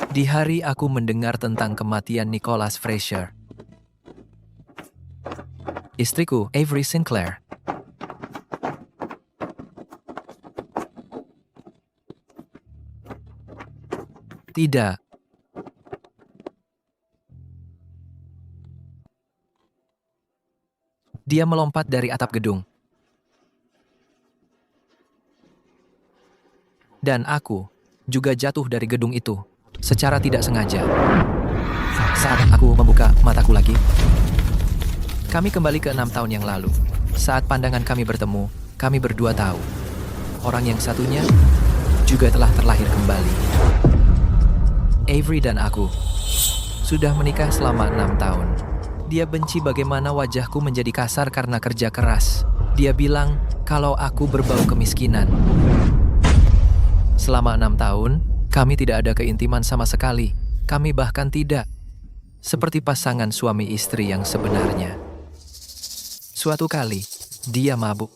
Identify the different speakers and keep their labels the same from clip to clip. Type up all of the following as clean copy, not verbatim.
Speaker 1: Di hari aku mendengar tentang kematian Nicholas Fraser, istriku, Avery Sinclair, tidak. Dia melompat dari atap gedung. Dan aku juga jatuh dari gedung itu secara tidak sengaja. Saat aku membuka mataku lagi, kami kembali ke 6 tahun yang lalu. Saat pandangan kami bertemu, kami berdua tahu. Orang yang satunya juga telah terlahir kembali. Avery dan aku sudah menikah selama 6 tahun. Dia benci bagaimana wajahku menjadi kasar karena kerja keras. Dia bilang kalau aku berbau kemiskinan. Selama 6 tahun, kami tidak ada keintiman sama sekali. Kami bahkan tidak seperti pasangan suami istri yang sebenarnya. Suatu kali, dia mabuk.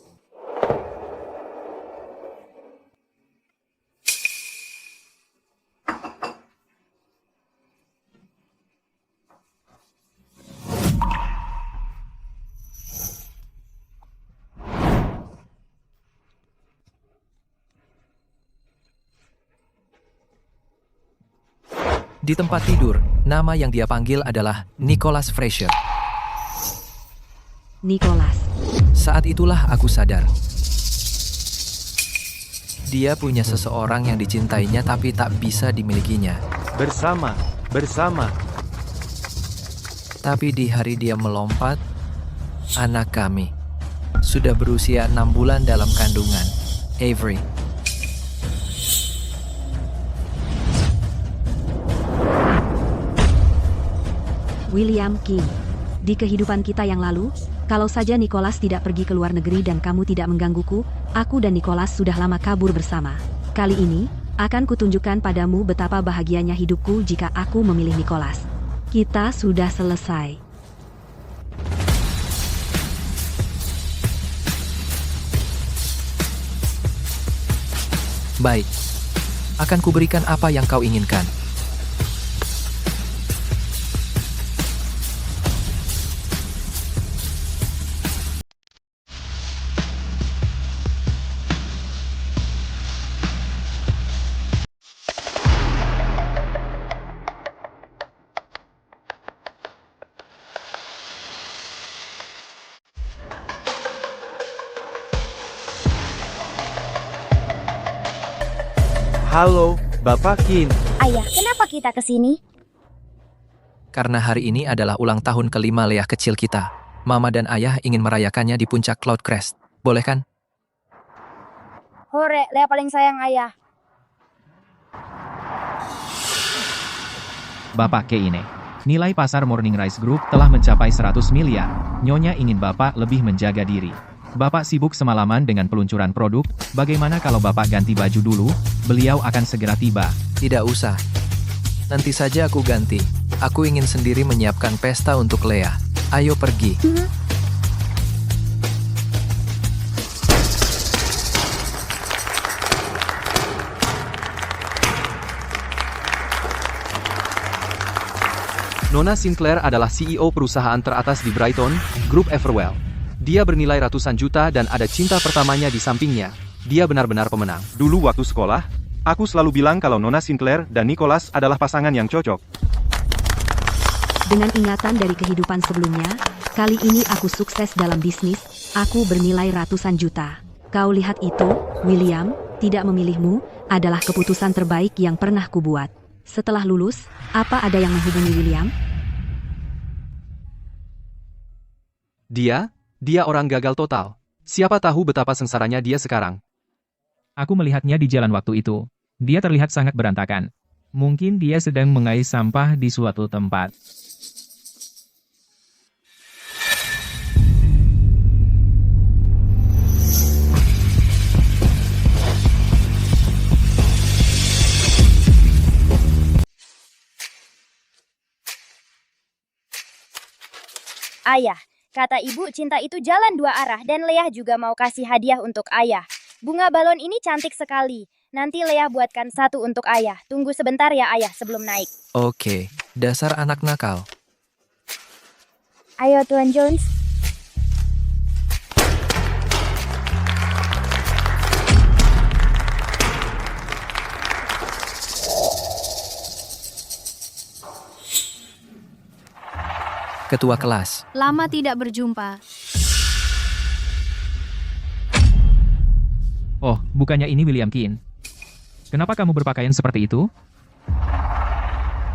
Speaker 1: Di tempat tidur, nama yang dia panggil adalah Nicholas Fraser.
Speaker 2: Nicholas.
Speaker 1: Saat itulah aku sadar. Dia punya seseorang yang dicintainya tapi tak bisa dimilikinya.
Speaker 3: Bersama.
Speaker 1: Tapi di hari dia melompat, anak kami sudah berusia 6 bulan dalam kandungan, Avery.
Speaker 2: William King. Di kehidupan kita yang lalu, kalau saja Nicholas tidak pergi ke luar negeri dan kamu tidak menggangguku, aku dan Nicholas sudah lama kabur bersama. Kali ini, akan kutunjukkan padamu betapa bahagianya hidupku jika aku memilih Nicholas. Kita sudah selesai.
Speaker 1: Baik, akan kuberikan apa yang kau inginkan.
Speaker 3: Halo, Bapak Kin.
Speaker 4: Ayah, kenapa kita ke sini?
Speaker 1: Karena hari ini adalah ulang tahun kelima Leah kecil kita. Mama dan ayah ingin merayakannya di puncak Cloud Crest. Boleh kan?
Speaker 4: Hore, Lea paling sayang ayah.
Speaker 5: Bapak Keine. Nilai pasar Morning Rise Group telah mencapai 100 miliar. Nyonya ingin Bapak lebih menjaga diri. Bapak sibuk semalaman dengan peluncuran produk, bagaimana kalau Bapak ganti baju dulu? Beliau akan segera tiba.
Speaker 1: Tidak usah. Nanti saja aku ganti. Aku ingin sendiri menyiapkan pesta untuk Leah. Ayo pergi.
Speaker 6: Nona Sinclair adalah CEO perusahaan teratas di Brighton, Grup Everwell. Dia bernilai ratusan juta dan ada cinta pertamanya di sampingnya. Dia benar-benar pemenang.
Speaker 3: Dulu waktu sekolah, aku selalu bilang kalau Nona Sinclair dan Nicholas adalah pasangan yang cocok.
Speaker 2: Dengan ingatan dari kehidupan sebelumnya, kali ini aku sukses dalam bisnis, aku bernilai ratusan juta. Kau lihat itu, William, tidak memilihmu, adalah keputusan terbaik yang pernah kubuat. Setelah lulus, apa ada yang menghubungi William?
Speaker 6: Dia orang gagal total. Siapa tahu betapa sengsaranya dia sekarang.
Speaker 5: Aku melihatnya di jalan waktu itu. Dia terlihat sangat berantakan. Mungkin dia sedang mengais sampah di suatu tempat.
Speaker 4: Ayah, kata ibu cinta itu jalan dua arah dan Leah juga mau kasih hadiah untuk ayah. Bunga balon ini cantik sekali. Nanti Leah buatkan satu untuk ayah. Tunggu sebentar ya ayah sebelum naik.
Speaker 1: Oke, dasar anak nakal.
Speaker 4: Ayo Tuan Jones.
Speaker 1: Ketua kelas.
Speaker 7: Lama tidak berjumpa.
Speaker 5: Oh, bukannya ini William Keane. Kenapa kamu berpakaian seperti itu?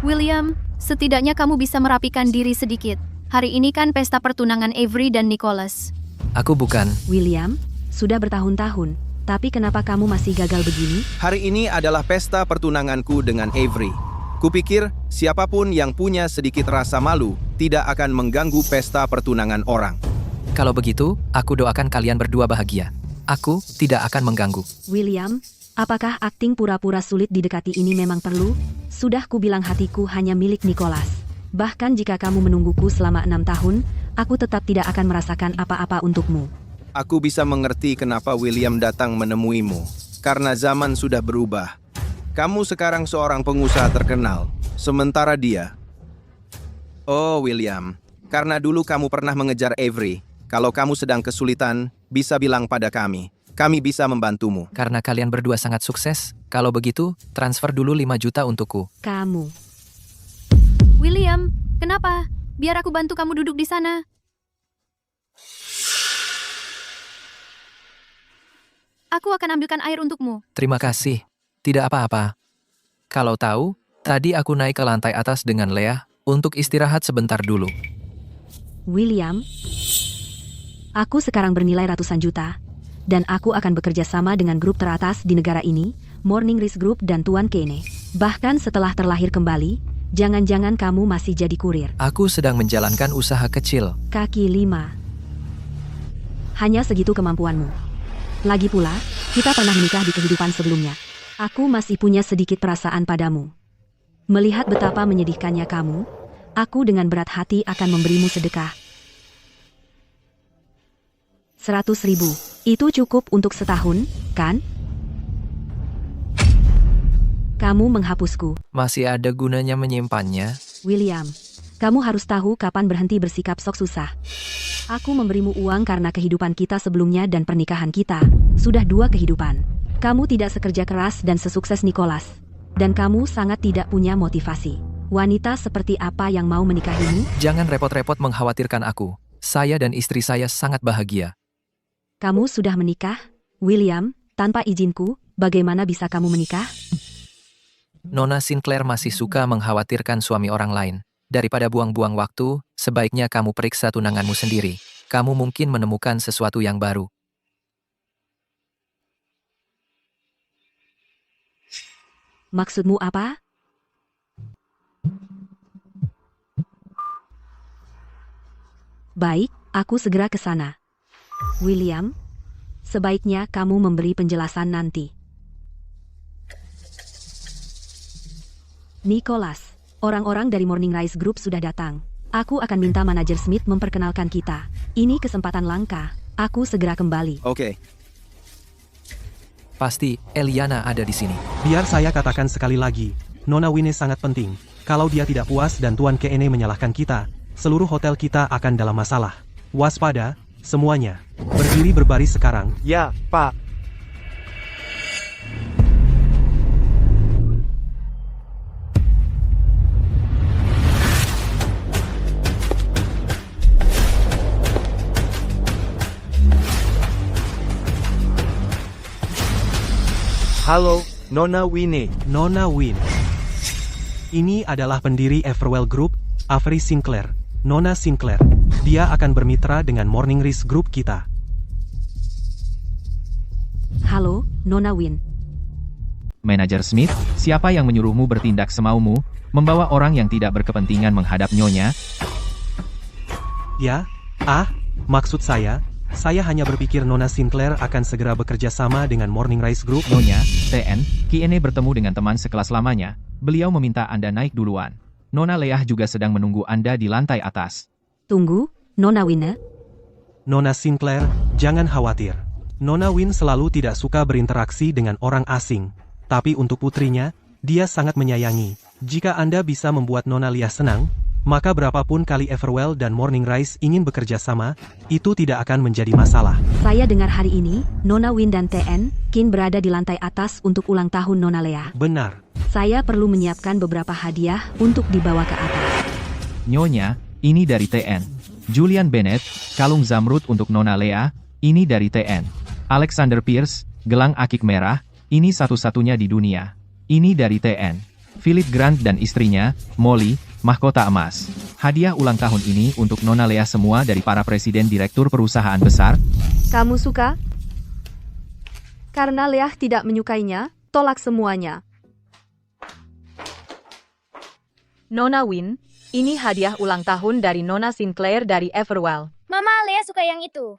Speaker 7: William, setidaknya kamu bisa merapikan diri sedikit. Hari ini kan pesta pertunangan Avery dan Nicholas.
Speaker 1: Aku bukan.
Speaker 2: William, sudah bertahun-tahun, tapi kenapa kamu masih gagal begini?
Speaker 8: Hari ini adalah pesta pertunanganku dengan Avery. Kupikir siapapun yang punya sedikit rasa malu tidak akan mengganggu pesta pertunangan orang.
Speaker 1: Kalau begitu, aku doakan kalian berdua bahagia. Aku tidak akan mengganggu.
Speaker 2: William, apakah akting pura-pura sulit didekati ini memang perlu? Sudah kubilang hatiku hanya milik Nicholas. Bahkan jika kamu menungguku selama 6 tahun, aku tetap tidak akan merasakan apa-apa untukmu.
Speaker 8: Aku bisa mengerti kenapa William datang menemuimu. Karena zaman sudah berubah. Kamu sekarang seorang pengusaha terkenal, sementara dia... Oh William, karena dulu kamu pernah mengejar Avery. Kalau kamu sedang kesulitan, bisa bilang pada kami. Kami bisa membantumu.
Speaker 1: Karena kalian berdua sangat sukses, kalau begitu, transfer dulu 5 juta untukku.
Speaker 2: Kamu.
Speaker 7: William, kenapa? Biar aku bantu kamu duduk di sana. Aku akan ambilkan air untukmu.
Speaker 1: Terima kasih. Tidak apa-apa. Kalau tahu, tadi aku naik ke lantai atas dengan Leah untuk istirahat sebentar dulu.
Speaker 2: William, aku sekarang bernilai ratusan juta, dan aku akan bekerja sama dengan grup teratas di negara ini, Morning Rise Group dan Tuan Kane. Bahkan setelah terlahir kembali, jangan-jangan kamu masih jadi kurir.
Speaker 1: Aku sedang menjalankan usaha kecil.
Speaker 2: Kaki 5. Hanya segitu kemampuanmu. Lagi pula, kita pernah menikah di kehidupan sebelumnya. Aku masih punya sedikit perasaan padamu. Melihat betapa menyedihkannya kamu, aku dengan berat hati akan memberimu sedekah. 100.000. Itu cukup untuk setahun, kan? Kamu menghapusku.
Speaker 1: Masih ada gunanya menyimpannya?
Speaker 2: William, kamu harus tahu kapan berhenti bersikap sok susah. Aku memberimu uang karena kehidupan kita sebelumnya dan pernikahan kita. Sudah 2 kehidupan. Kamu tidak sekerja keras dan sesukses Nicholas. Dan kamu sangat tidak punya motivasi. Wanita seperti apa yang mau menikahimu?
Speaker 1: Jangan repot-repot mengkhawatirkan aku. Saya dan istri saya sangat bahagia.
Speaker 2: Kamu sudah menikah? William, tanpa izinku, bagaimana bisa kamu menikah?
Speaker 1: Nona Sinclair masih suka mengkhawatirkan suami orang lain. Daripada buang-buang waktu, sebaiknya kamu periksa tunanganmu sendiri. Kamu mungkin menemukan sesuatu yang baru.
Speaker 2: Maksudmu apa? Baik, aku segera ke sana. William, sebaiknya kamu memberi penjelasan nanti. Nicholas, orang-orang dari Morning Rise Group sudah datang. Aku akan minta manajer Smith memperkenalkan kita. Ini kesempatan langka. Aku segera kembali.
Speaker 8: Oke.
Speaker 1: Pasti, Eliana ada di sini.
Speaker 3: Biar saya katakan sekali lagi, Nona Winnie sangat penting. Kalau dia tidak puas dan Tuan Kane menyalahkan kita, seluruh hotel kita akan dalam masalah. Waspada, semuanya. Berdiri berbaris sekarang.
Speaker 9: Ya, Pak. Halo, Nona Winnie.
Speaker 3: Nona Win. Ini adalah pendiri Everwell Group, Avery Sinclair. Nona Sinclair. Dia akan bermitra dengan Morning Rise Group kita.
Speaker 2: Halo, Nona Win.
Speaker 5: Manajer Smith, siapa yang menyuruhmu bertindak semaumu, membawa orang yang tidak berkepentingan menghadap Nyonya?
Speaker 3: Ya? Maksud saya hanya berpikir Nona Sinclair akan segera bekerja sama dengan Morning Rise Group.
Speaker 5: Nyonya, TN, Kane bertemu dengan teman sekelas lamanya. Beliau meminta Anda naik duluan. Nona Leah juga sedang menunggu Anda di lantai atas.
Speaker 2: Tunggu, Nona Win.
Speaker 3: Nona Sinclair, jangan khawatir. Nona Win selalu tidak suka berinteraksi dengan orang asing. tapi untuk putrinya, dia sangat menyayangi. Jika Anda bisa membuat Nona Leah senang, maka berapapun kali Everwell dan Morning Rise ingin bekerja sama, itu tidak akan menjadi masalah.
Speaker 2: Saya dengar hari ini, Nona Win dan TN, Kin berada di lantai atas untuk ulang tahun Nona Leah.
Speaker 3: Benar.
Speaker 2: Saya perlu menyiapkan beberapa hadiah untuk dibawa ke atas.
Speaker 5: Nyonya, ini dari TN. Julian Bennett, kalung zamrud untuk Nona Leah, ini dari TN. Alexander Pierce, gelang akik merah, ini satu-satunya di dunia. Ini dari TN. Philip Grant dan istrinya, Molly, mahkota emas. Hadiah ulang tahun ini untuk Nona Leah semua dari para presiden direktur perusahaan besar.
Speaker 2: Kamu suka? Karena Leah tidak menyukainya, tolak semuanya.
Speaker 10: Nona Win, ini hadiah ulang tahun dari Nona Sinclair dari Everwell.
Speaker 4: Mama, Lea suka yang itu.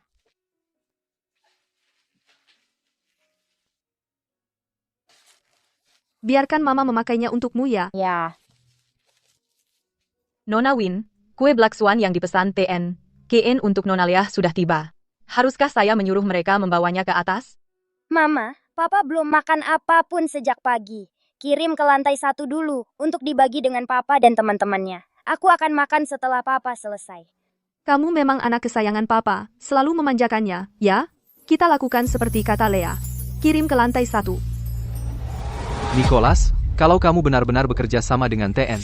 Speaker 2: Biarkan Mama memakainya untukmu ya.
Speaker 4: Ya.
Speaker 10: Nona Win, kue Black Swan yang dipesan TN, KN untuk Nona Leah sudah tiba. Haruskah saya menyuruh mereka membawanya ke atas?
Speaker 4: Mama, Papa belum makan apapun sejak pagi. Kirim ke lantai 1 dulu untuk dibagi dengan Papa dan teman-temannya. Aku akan makan setelah Papa selesai.
Speaker 2: Kamu memang anak kesayangan Papa, selalu memanjakannya, ya? Kita lakukan seperti kata Leah. Kirim ke lantai 1.
Speaker 6: Nicholas, kalau kamu benar-benar bekerja sama dengan TN,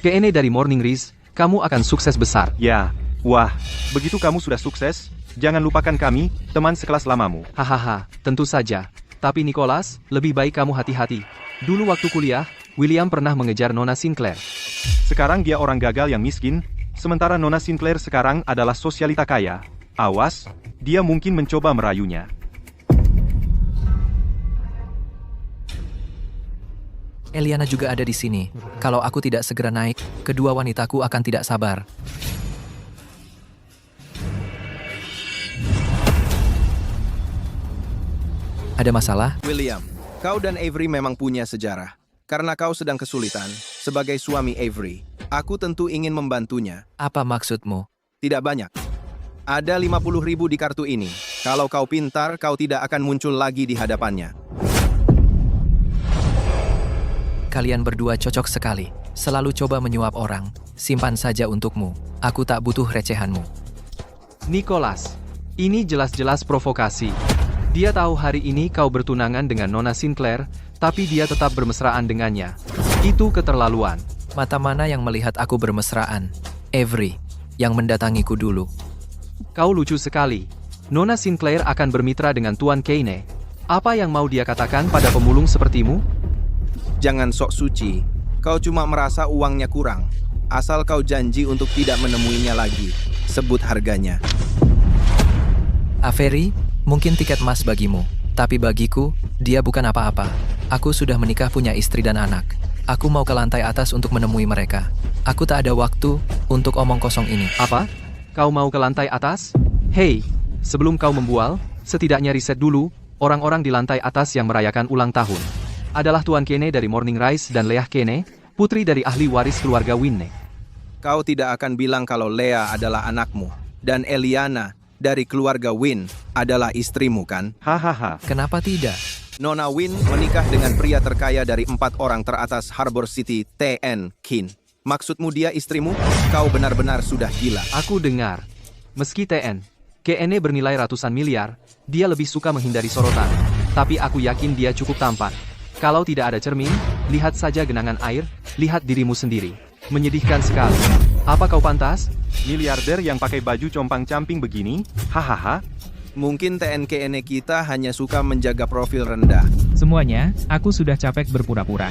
Speaker 6: KN dari Morning Rise, kamu akan sukses besar.
Speaker 11: Ya, wah, begitu kamu sudah sukses, jangan lupakan kami, teman sekelas lamamu.
Speaker 6: Hahaha, tentu saja. Tapi Nicholas, lebih baik kamu hati-hati. Dulu waktu kuliah, William pernah mengejar Nona Sinclair.
Speaker 11: Sekarang dia orang gagal yang miskin, sementara Nona Sinclair sekarang adalah sosialita kaya. Awas, dia mungkin mencoba merayunya.
Speaker 1: Eliana juga ada di sini. Kalau aku tidak segera naik, kedua wanitaku akan tidak sabar. Ada masalah?
Speaker 8: William, kau dan Avery memang punya sejarah. Karena kau sedang kesulitan, sebagai suami Avery, aku tentu ingin membantunya.
Speaker 1: Apa maksudmu?
Speaker 8: Tidak banyak. Ada 50.000 di kartu ini. Kalau kau pintar, kau tidak akan muncul lagi di hadapannya.
Speaker 1: Kalian berdua cocok sekali. Selalu coba menyuap orang. Simpan saja untukmu. Aku tak butuh recehanmu.
Speaker 6: Nicholas, ini jelas-jelas provokasi. Dia tahu hari ini kau bertunangan dengan Nona Sinclair, tapi dia tetap bermesraan dengannya. Itu keterlaluan.
Speaker 1: Mata mana yang melihat aku bermesraan? Avery, yang mendatangiku dulu.
Speaker 6: Kau lucu sekali. Nona Sinclair akan bermitra dengan Tuan Kane. Apa yang mau dia katakan pada pemulung sepertimu?
Speaker 8: Jangan sok suci. Kau cuma merasa uangnya kurang. Asal kau janji untuk tidak menemuinya lagi. Sebut harganya.
Speaker 1: Avery, mungkin tiket emas bagimu. Tapi bagiku, dia bukan apa-apa. Aku sudah menikah punya istri dan anak. Aku mau ke lantai atas untuk menemui mereka. Aku tak ada waktu untuk omong kosong ini.
Speaker 6: Apa? Kau mau ke lantai atas? Hei, sebelum kau membual, setidaknya riset dulu, orang-orang di lantai atas yang merayakan ulang tahun adalah Tuan Kane dari Morning Rise dan Leah Kane, putri dari ahli waris keluarga Winne.
Speaker 8: Kau tidak akan bilang kalau Leah adalah anakmu, dan Eliana dari keluarga Win adalah istrimu, kan?
Speaker 11: Hahaha.
Speaker 1: Kenapa tidak?
Speaker 8: Nona Win menikah dengan pria terkaya dari 4 orang teratas Harbor City, TN Kin. Maksudmu dia istrimu? Kau benar-benar sudah gila.
Speaker 6: Aku dengar, meski TN Kane bernilai ratusan miliar, dia lebih suka menghindari sorotan. Tapi aku yakin dia cukup tampan. Kalau tidak ada cermin, lihat saja genangan air, lihat dirimu sendiri. Menyedihkan sekali. Apa kau pantas?
Speaker 11: Miliarder yang pakai baju compang-camping begini? Hahaha.
Speaker 8: Mungkin TNKN kita hanya suka menjaga profil rendah.
Speaker 5: Semuanya, aku sudah capek berpura-pura.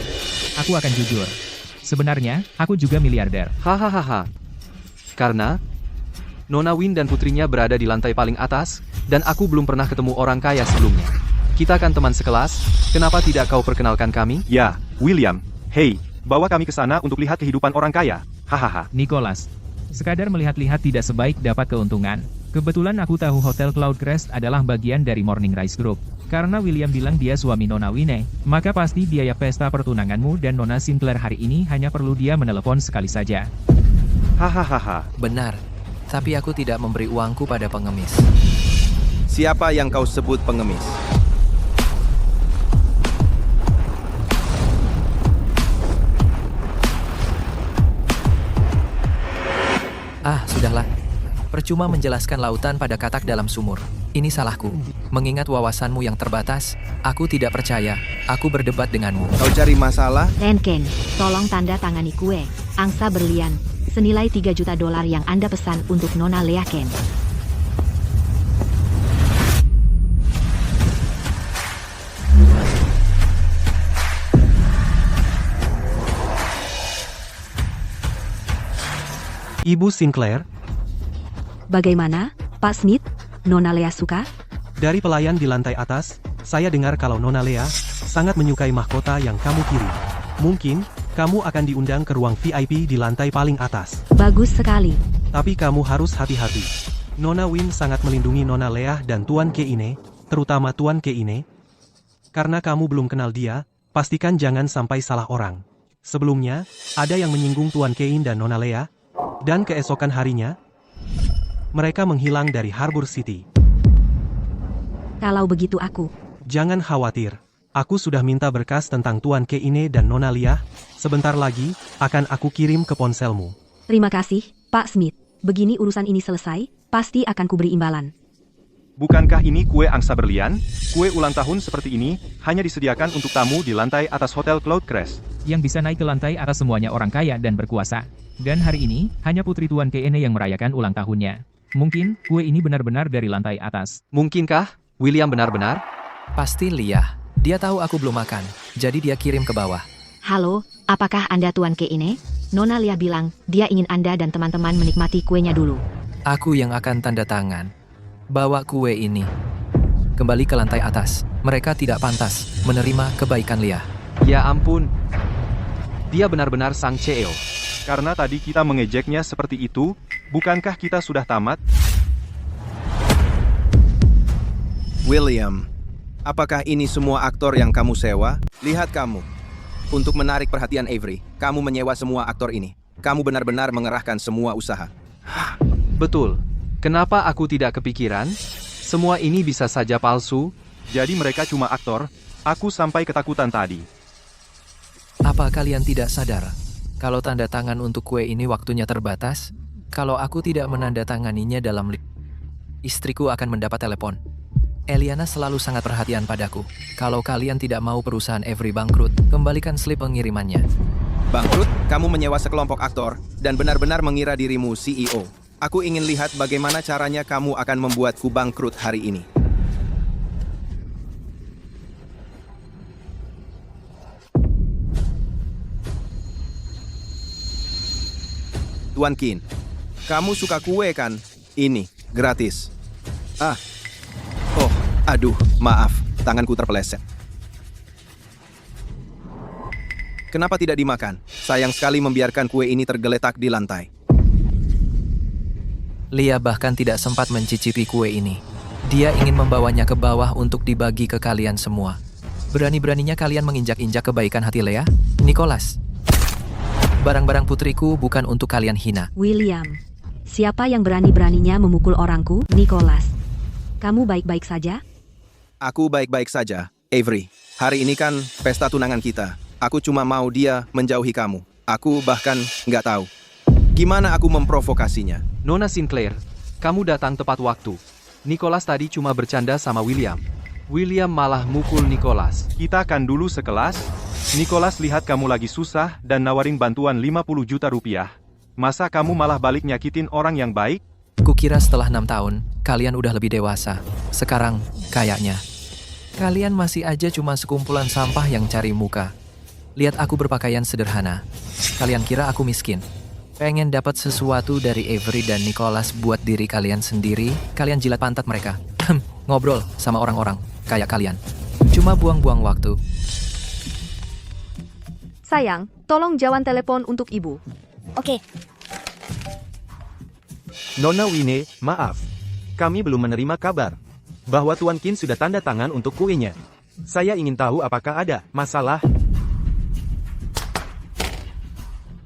Speaker 5: Aku akan jujur. Sebenarnya, aku juga miliarder.
Speaker 6: Hahaha. Karena Nona Win dan putrinya berada di lantai paling atas, dan aku belum pernah ketemu orang kaya sebelumnya. Kita kan teman sekelas, kenapa tidak kau perkenalkan kami?
Speaker 11: Ya, William. Hei, bawa kami ke sana untuk lihat kehidupan orang kaya. Hahaha.
Speaker 5: Nicholas, sekadar melihat-lihat tidak sebaik dapat keuntungan. Kebetulan aku tahu Hotel Cloudcrest adalah bagian dari Morning Rise Group. Karena William bilang dia suami Nona Winne, maka pasti biaya pesta pertunanganmu dan Nona Sinclair hari ini hanya perlu dia menelepon sekali saja.
Speaker 11: Hahaha.
Speaker 1: Benar, tapi aku tidak memberi uangku pada pengemis.
Speaker 8: Siapa yang kau sebut pengemis?
Speaker 1: Sudahlah. Percuma menjelaskan lautan pada katak dalam sumur. Ini salahku. Mengingat wawasanmu yang terbatas, aku tidak percaya. Aku berdebat denganmu.
Speaker 8: Kau cari masalah?
Speaker 2: Ken, tolong tanda tangani kue, angsa berlian, senilai 3 juta dolar yang Anda pesan untuk Nona Leah Ken.
Speaker 3: Ibu Sinclair,
Speaker 2: Bagaimana, Pak Smith? Nona Leah suka?
Speaker 3: dari pelayan di lantai atas, saya dengar kalau Nona Leah sangat menyukai mahkota yang kamu kirim. Mungkin, kamu akan diundang ke ruang VIP di lantai paling atas.
Speaker 2: Bagus sekali.
Speaker 3: Tapi kamu harus hati-hati. Nona Win sangat melindungi Nona Leah dan Tuan Keine, terutama Tuan Keine. Karena kamu belum kenal dia, pastikan jangan sampai salah orang. Sebelumnya, ada yang menyinggung Tuan Keine dan Nona Leah, dan keesokan harinya, mereka menghilang dari Harbor City.
Speaker 2: Kalau begitu aku.
Speaker 3: Jangan khawatir. Aku sudah minta berkas tentang Tuan Keine dan Nona Leah. Sebentar lagi, akan aku kirim ke ponselmu.
Speaker 2: Terima kasih, Pak Smith. Begini urusan ini selesai, pasti akan kuberi imbalan.
Speaker 11: Bukankah ini kue angsa berlian? Kue ulang tahun seperti ini hanya disediakan untuk tamu di lantai atas Hotel Cloud Crest.
Speaker 5: Yang bisa naik ke lantai atas semuanya orang kaya dan berkuasa. Dan hari ini, hanya putri Tuan Keine yang merayakan ulang tahunnya. Mungkin, kue ini benar-benar dari lantai atas.
Speaker 6: Mungkinkah William benar-benar?
Speaker 1: Pasti Leah. Dia tahu aku belum makan, jadi dia kirim ke bawah.
Speaker 2: Halo, apakah Anda Tuan Keine? Nona Leah bilang, dia ingin Anda dan teman-teman menikmati kuenya dulu.
Speaker 1: Aku yang akan tanda tangan. Bawa kue ini. Kembali ke lantai atas. Mereka tidak pantas menerima kebaikan Leah.
Speaker 6: Ya ampun. Dia benar-benar sang CEO.
Speaker 11: Karena tadi kita mengejeknya seperti itu, bukankah kita sudah tamat?
Speaker 8: William, apakah ini semua aktor yang kamu sewa? Lihat kamu. Untuk menarik perhatian Avery, kamu menyewa semua aktor ini. Kamu benar-benar mengerahkan semua usaha.
Speaker 6: Betul. Kenapa aku tidak kepikiran? Semua ini bisa saja palsu.
Speaker 11: Jadi mereka cuma aktor, aku sampai ketakutan tadi.
Speaker 1: Apa kalian tidak sadar? Kalau tanda tangan untuk kue ini waktunya terbatas, kalau aku tidak menandatanganinya dalam istriku akan mendapat telepon. Eliana selalu sangat perhatian padaku. Kalau kalian tidak mau perusahaan Avery bangkrut, kembalikan slip pengirimannya.
Speaker 8: Bangkrut? Kamu menyewa sekelompok aktor dan benar-benar mengira dirimu CEO. Aku ingin lihat bagaimana caranya kamu akan membuatku bangkrut hari ini. Tuan Kin, kamu suka kue kan? Ini, gratis. Aduh, maaf, tanganku terpeleset. Kenapa tidak dimakan? Sayang sekali membiarkan kue ini tergeletak di lantai.
Speaker 1: Leah bahkan tidak sempat mencicipi kue ini. Dia ingin membawanya ke bawah untuk dibagi ke kalian semua. Berani-beraninya kalian menginjak-injak kebaikan hati Leah? Nicholas. Barang-barang putriku bukan untuk kalian hina.
Speaker 2: William, siapa yang berani-beraninya memukul orangku? Nicholas, kamu baik-baik saja?
Speaker 8: Aku baik-baik saja, Avery. Hari ini kan pesta tunangan kita. Aku cuma mau dia menjauhi kamu. Aku bahkan nggak tahu gimana aku memprovokasinya.
Speaker 6: Nona Sinclair, kamu datang tepat waktu. Nicholas tadi cuma bercanda sama William. William malah mukul Nicholas.
Speaker 11: Kita kan dulu sekelas. Nicholas lihat kamu lagi susah dan nawarin bantuan 50 juta rupiah. Masa kamu malah balik nyakitin orang yang baik?
Speaker 1: Kukira setelah 6 tahun, kalian udah lebih dewasa. Sekarang, kayaknya. Kalian masih aja cuma sekumpulan sampah yang cari muka. Lihat aku berpakaian sederhana. Kalian kira aku miskin? Pengen dapat sesuatu dari Avery dan Nicholas buat diri kalian sendiri, kalian jilat pantat mereka. Ngobrol sama orang-orang kayak kalian. Cuma buang-buang waktu.
Speaker 10: Sayang, tolong jawab telepon untuk ibu.
Speaker 4: Oke,
Speaker 9: Nona Wine, maaf. Kami belum menerima kabar bahwa Tuan Kin sudah tanda tangan untuk kuenya. Saya ingin tahu apakah ada masalah.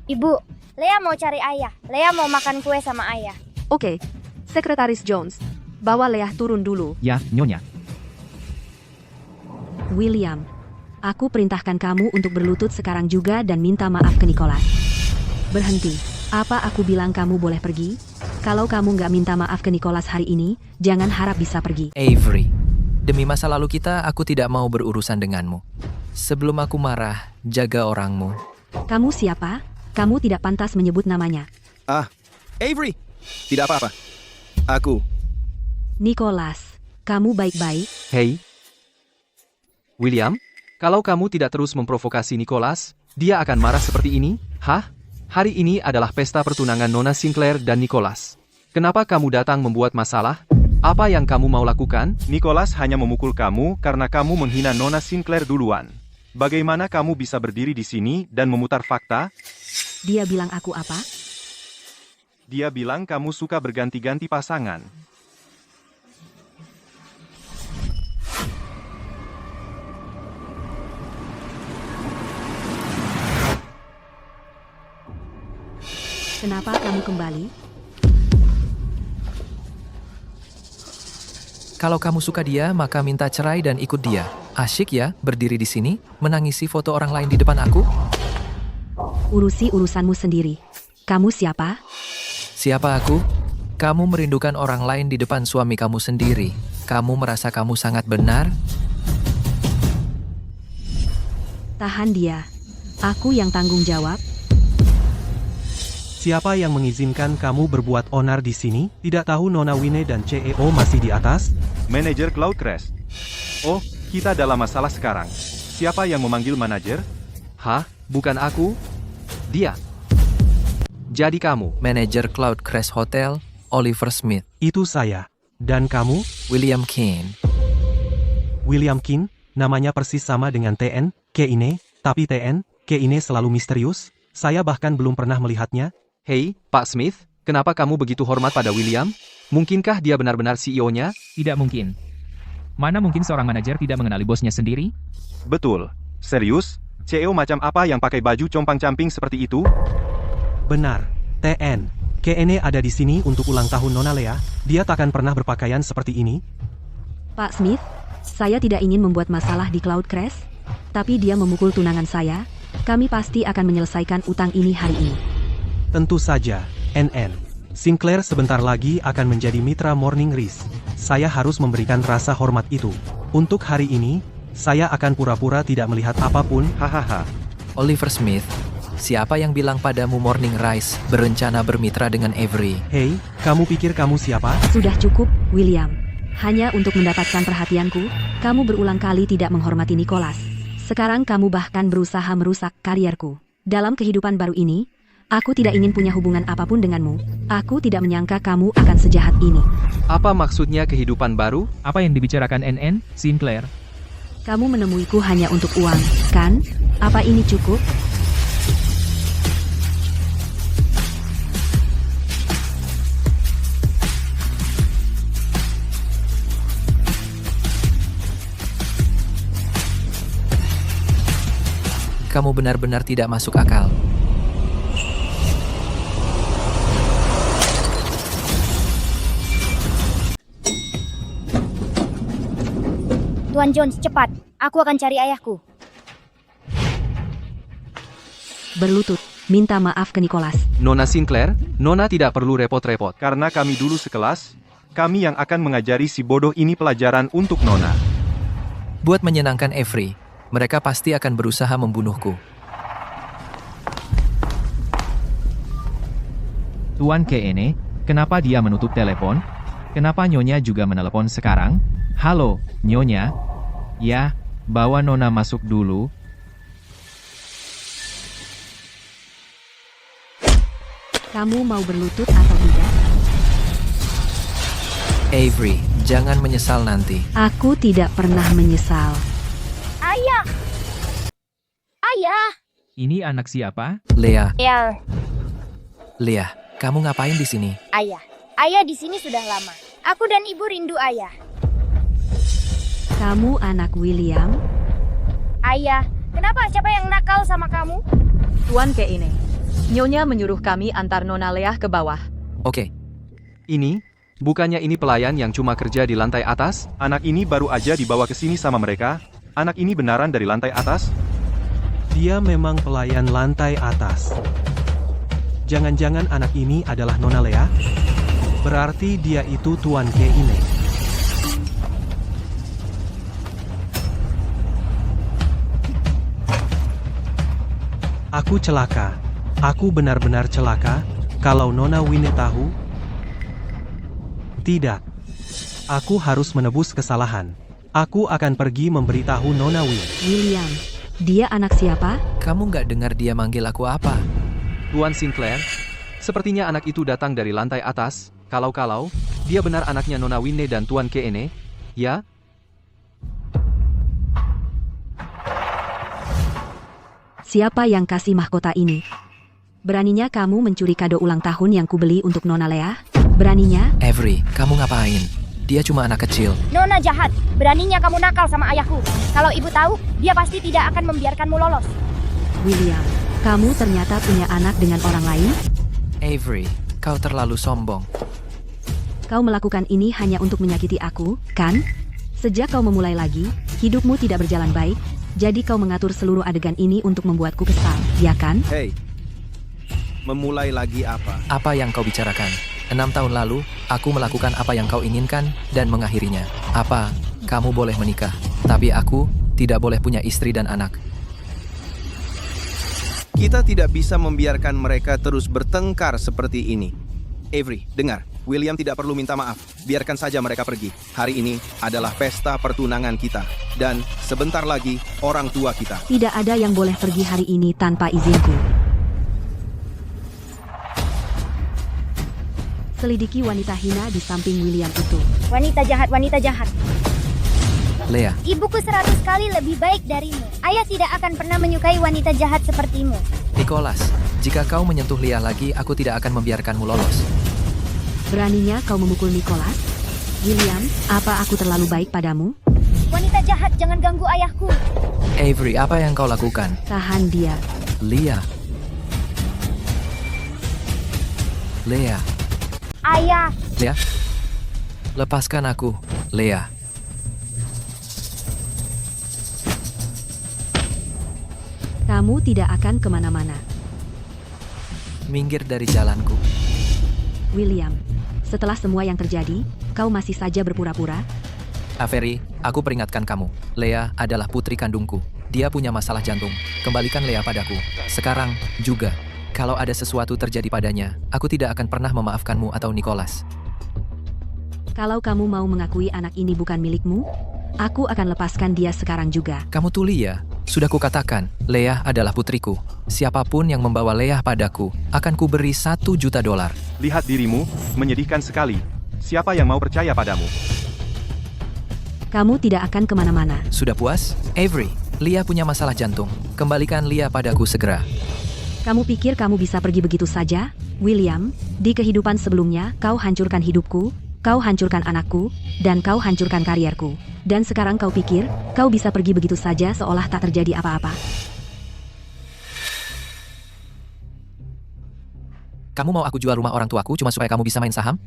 Speaker 4: Ibu, Leah mau cari ayah. Leah mau makan kue sama ayah.
Speaker 10: Oke, Sekretaris Jones, bawa Leah turun dulu.
Speaker 5: Ya, Nyonya.
Speaker 2: William, aku perintahkan kamu untuk berlutut sekarang juga dan minta maaf ke Nicholas. Berhenti. Apa aku bilang kamu boleh pergi? Kalau kamu nggak minta maaf ke Nicholas hari ini, jangan harap bisa pergi.
Speaker 1: Avery, demi masa lalu kita, aku tidak mau berurusan denganmu. Sebelum aku marah, jaga orangmu.
Speaker 2: Kamu siapa? Kamu tidak pantas menyebut namanya.
Speaker 8: Avery! Tidak apa-apa. Aku.
Speaker 2: Nicholas, kamu baik-baik?
Speaker 6: Hei, William, kalau kamu tidak terus memprovokasi Nicholas, dia akan marah seperti ini? Hah? Hari ini adalah pesta pertunangan Nona Sinclair dan Nicholas. Kenapa kamu datang membuat masalah? Apa yang kamu mau lakukan?
Speaker 11: Nicholas hanya memukul kamu karena kamu menghina Nona Sinclair duluan. Bagaimana kamu bisa berdiri di sini dan memutar fakta?
Speaker 2: Dia bilang aku apa?
Speaker 11: Dia bilang kamu suka berganti-ganti pasangan.
Speaker 2: Kenapa kamu kembali?
Speaker 1: Kalau kamu suka dia, maka minta cerai dan ikut dia. Asyik ya, berdiri di sini, menangisi foto orang lain di depan aku?
Speaker 2: Urusi urusanmu sendiri. Kamu siapa?
Speaker 1: Siapa aku? Kamu merindukan orang lain di depan suami kamu sendiri. Kamu merasa kamu sangat benar?
Speaker 2: Tahan dia. Aku yang tanggung jawab.
Speaker 3: Siapa yang mengizinkan kamu berbuat onar di sini? Tidak tahu Nona Winnie dan CEO masih di atas?
Speaker 11: Manajer Cloudcrest. Oh, kita dalam masalah sekarang. Siapa yang memanggil manajer?
Speaker 6: Hah? Bukan aku? Dia. Jadi kamu.
Speaker 1: Manajer Cloudcrest Hotel, Oliver Smith.
Speaker 3: Itu saya. Dan kamu?
Speaker 1: William Kane.
Speaker 3: William Kin, namanya persis sama dengan TN, Keine, tapi TN, Keine selalu misterius. Saya bahkan belum pernah melihatnya.
Speaker 6: Hei, Pak Smith, kenapa kamu begitu hormat pada William? Mungkinkah dia benar-benar CEO-nya?
Speaker 5: Tidak mungkin. Mana mungkin seorang manajer tidak mengenali bosnya sendiri?
Speaker 11: Betul. Serius? CEO macam apa yang pakai baju compang-camping seperti itu?
Speaker 3: Benar. TN, Keine ada di sini untuk ulang tahun Nona Lea. Dia takkan pernah berpakaian seperti ini.
Speaker 2: Pak Smith, saya tidak ingin membuat masalah di Cloudcrest, tapi dia memukul tunangan saya. Kami pasti akan menyelesaikan utang ini hari ini.
Speaker 3: Tentu saja, NN. Sinclair sebentar lagi akan menjadi mitra Morning Rise. Saya harus memberikan rasa hormat itu. Untuk hari ini, saya akan pura-pura tidak melihat apapun.
Speaker 11: Hahaha.
Speaker 1: Oliver Smith, siapa yang bilang padamu Morning Rise berencana bermitra dengan Avery?
Speaker 3: Hei, kamu pikir kamu siapa?
Speaker 2: Sudah cukup, William. Hanya untuk mendapatkan perhatianku, kamu berulang kali tidak menghormati Nicholas. Sekarang kamu bahkan berusaha merusak karierku. Dalam kehidupan baru ini, aku tidak ingin punya hubungan apapun denganmu. Aku tidak menyangka kamu akan sejahat ini.
Speaker 6: Apa maksudnya kehidupan baru?
Speaker 5: Apa yang dibicarakan NN, Sinclair?
Speaker 2: Kamu menemuiku hanya untuk uang, kan? Apa ini cukup?
Speaker 1: Kamu benar-benar tidak masuk akal.
Speaker 4: Tuan Jones, cepat. Aku akan cari ayahku.
Speaker 2: Berlutut, minta maaf ke Nicholas.
Speaker 6: Nona Sinclair, Nona tidak perlu repot-repot.
Speaker 11: Karena kami dulu sekelas, kami yang akan mengajari si bodoh ini pelajaran untuk Nona.
Speaker 1: Buat menyenangkan Avery, mereka pasti akan berusaha membunuhku.
Speaker 5: Tuan Keine, kenapa dia menutup telepon? Kenapa Nyonya juga menelepon sekarang? Halo, Nyonya. Ya, bawa Nona masuk dulu.
Speaker 2: Kamu mau berlutut atau tidak?
Speaker 1: Avery, jangan menyesal nanti.
Speaker 2: Aku tidak pernah menyesal.
Speaker 4: Ayah! Ayah!
Speaker 5: Ini anak siapa?
Speaker 1: Lea,
Speaker 4: Ya,
Speaker 1: Lea, kamu ngapain di sini?
Speaker 4: ayah. Ayah di sini sudah lama. Aku dan ibu rindu ayah.
Speaker 2: Kamu anak William?
Speaker 4: Ayah, kenapa? Siapa yang nakal sama kamu?
Speaker 10: Tuan Keine, Nyonya menyuruh kami antar Nona Lea ke bawah.
Speaker 1: Oke,
Speaker 6: Ini, bukannya ini pelayan yang cuma kerja di lantai atas?
Speaker 11: Anak ini baru aja dibawa ke sini sama mereka. Anak ini benaran dari lantai atas?
Speaker 3: Dia memang pelayan lantai atas. Jangan-jangan anak ini adalah Nona Lea? Berarti dia itu Tuan Keine. Aku celaka. Aku benar-benar celaka. Kalau Nona Winnie tahu. Tidak. Aku harus menebus kesalahan. Aku akan pergi memberitahu Nona Winnie.
Speaker 2: William, dia anak siapa?
Speaker 1: Kamu nggak dengar dia manggil aku apa?
Speaker 6: Tuan Sinclair, sepertinya anak itu datang dari lantai atas. Kalau-kalau, dia benar anaknya Nona Winnie dan Tuan Keene, ya?
Speaker 2: Siapa yang kasih mahkota ini? Beraninya kamu mencuri kado ulang tahun yang kubeli untuk Nona Lea? Beraninya?
Speaker 1: Avery, kamu ngapain? Dia cuma anak kecil.
Speaker 4: Nona jahat, beraninya kamu nakal sama ayahku. Kalau ibu tahu, dia pasti tidak akan membiarkanmu lolos.
Speaker 2: William, kamu ternyata punya anak dengan orang lain?
Speaker 1: Avery, kau terlalu sombong.
Speaker 2: Kau melakukan ini hanya untuk menyakiti aku, kan? Sejak kau memulai lagi, hidupmu tidak berjalan baik, jadi kau mengatur seluruh adegan ini untuk membuatku kesal, ya kan?
Speaker 8: Hei, memulai lagi apa?
Speaker 1: Apa yang kau bicarakan? 6 tahun lalu, aku melakukan apa yang kau inginkan dan mengakhirinya. Apa, kamu boleh menikah, tapi aku tidak boleh punya istri dan anak.
Speaker 8: Kita tidak bisa membiarkan mereka terus bertengkar seperti ini. Avery, dengar. William tidak perlu minta maaf. Biarkan saja mereka pergi. Hari ini adalah pesta pertunangan kita. Dan sebentar lagi, orang tua kita.
Speaker 2: Tidak ada yang boleh pergi hari ini tanpa izinku. Selidiki wanita hina di samping William itu.
Speaker 4: Wanita jahat, wanita jahat.
Speaker 1: Lea,
Speaker 4: Ibuku 100 kali lebih baik darimu. Ayah tidak akan pernah menyukai wanita jahat sepertimu.
Speaker 1: Nicholas, jika kau menyentuh Lea lagi, aku tidak akan membiarkanmu lolos.
Speaker 2: Beraninya kau memukul Nicholas? William, apa aku terlalu baik padamu?
Speaker 4: Wanita jahat, jangan ganggu ayahku.
Speaker 1: Avery, apa yang kau lakukan?
Speaker 2: Tahan dia.
Speaker 1: Lea. Lea.
Speaker 4: Ayah,
Speaker 1: Lea. Lepaskan aku, Lea.
Speaker 2: Kamu tidak akan kemana-mana.
Speaker 1: Minggir dari jalanku.
Speaker 2: William, setelah semua yang terjadi, kau masih saja berpura-pura?
Speaker 1: Avery, aku peringatkan kamu. Lea adalah putri kandungku. Dia punya masalah jantung. Kembalikan Lea padaku. Sekarang juga. Kalau ada sesuatu terjadi padanya, aku tidak akan pernah memaafkanmu atau Nicholas.
Speaker 2: Kalau kamu mau mengakui anak ini bukan milikmu, aku akan lepaskan dia sekarang juga.
Speaker 1: Kamu tuli ya? Sudah kukatakan, Lea adalah putriku. Siapapun yang membawa Lea padaku, akan kuberi $1 juta.
Speaker 11: Lihat dirimu, menyedihkan sekali. Siapa yang mau percaya padamu?
Speaker 2: Kamu tidak akan kemana-mana.
Speaker 1: Sudah puas? Avery, Lea punya masalah jantung. Kembalikan Lea padaku segera.
Speaker 2: Kamu pikir kamu bisa pergi begitu saja? William, di kehidupan sebelumnya, kau hancurkan hidupku, kau hancurkan anakku, dan kau hancurkan karierku. Dan sekarang kau pikir, kau bisa pergi begitu saja seolah tak terjadi apa-apa.
Speaker 1: Kamu mau aku jual rumah orang tuaku cuma supaya kamu bisa main saham?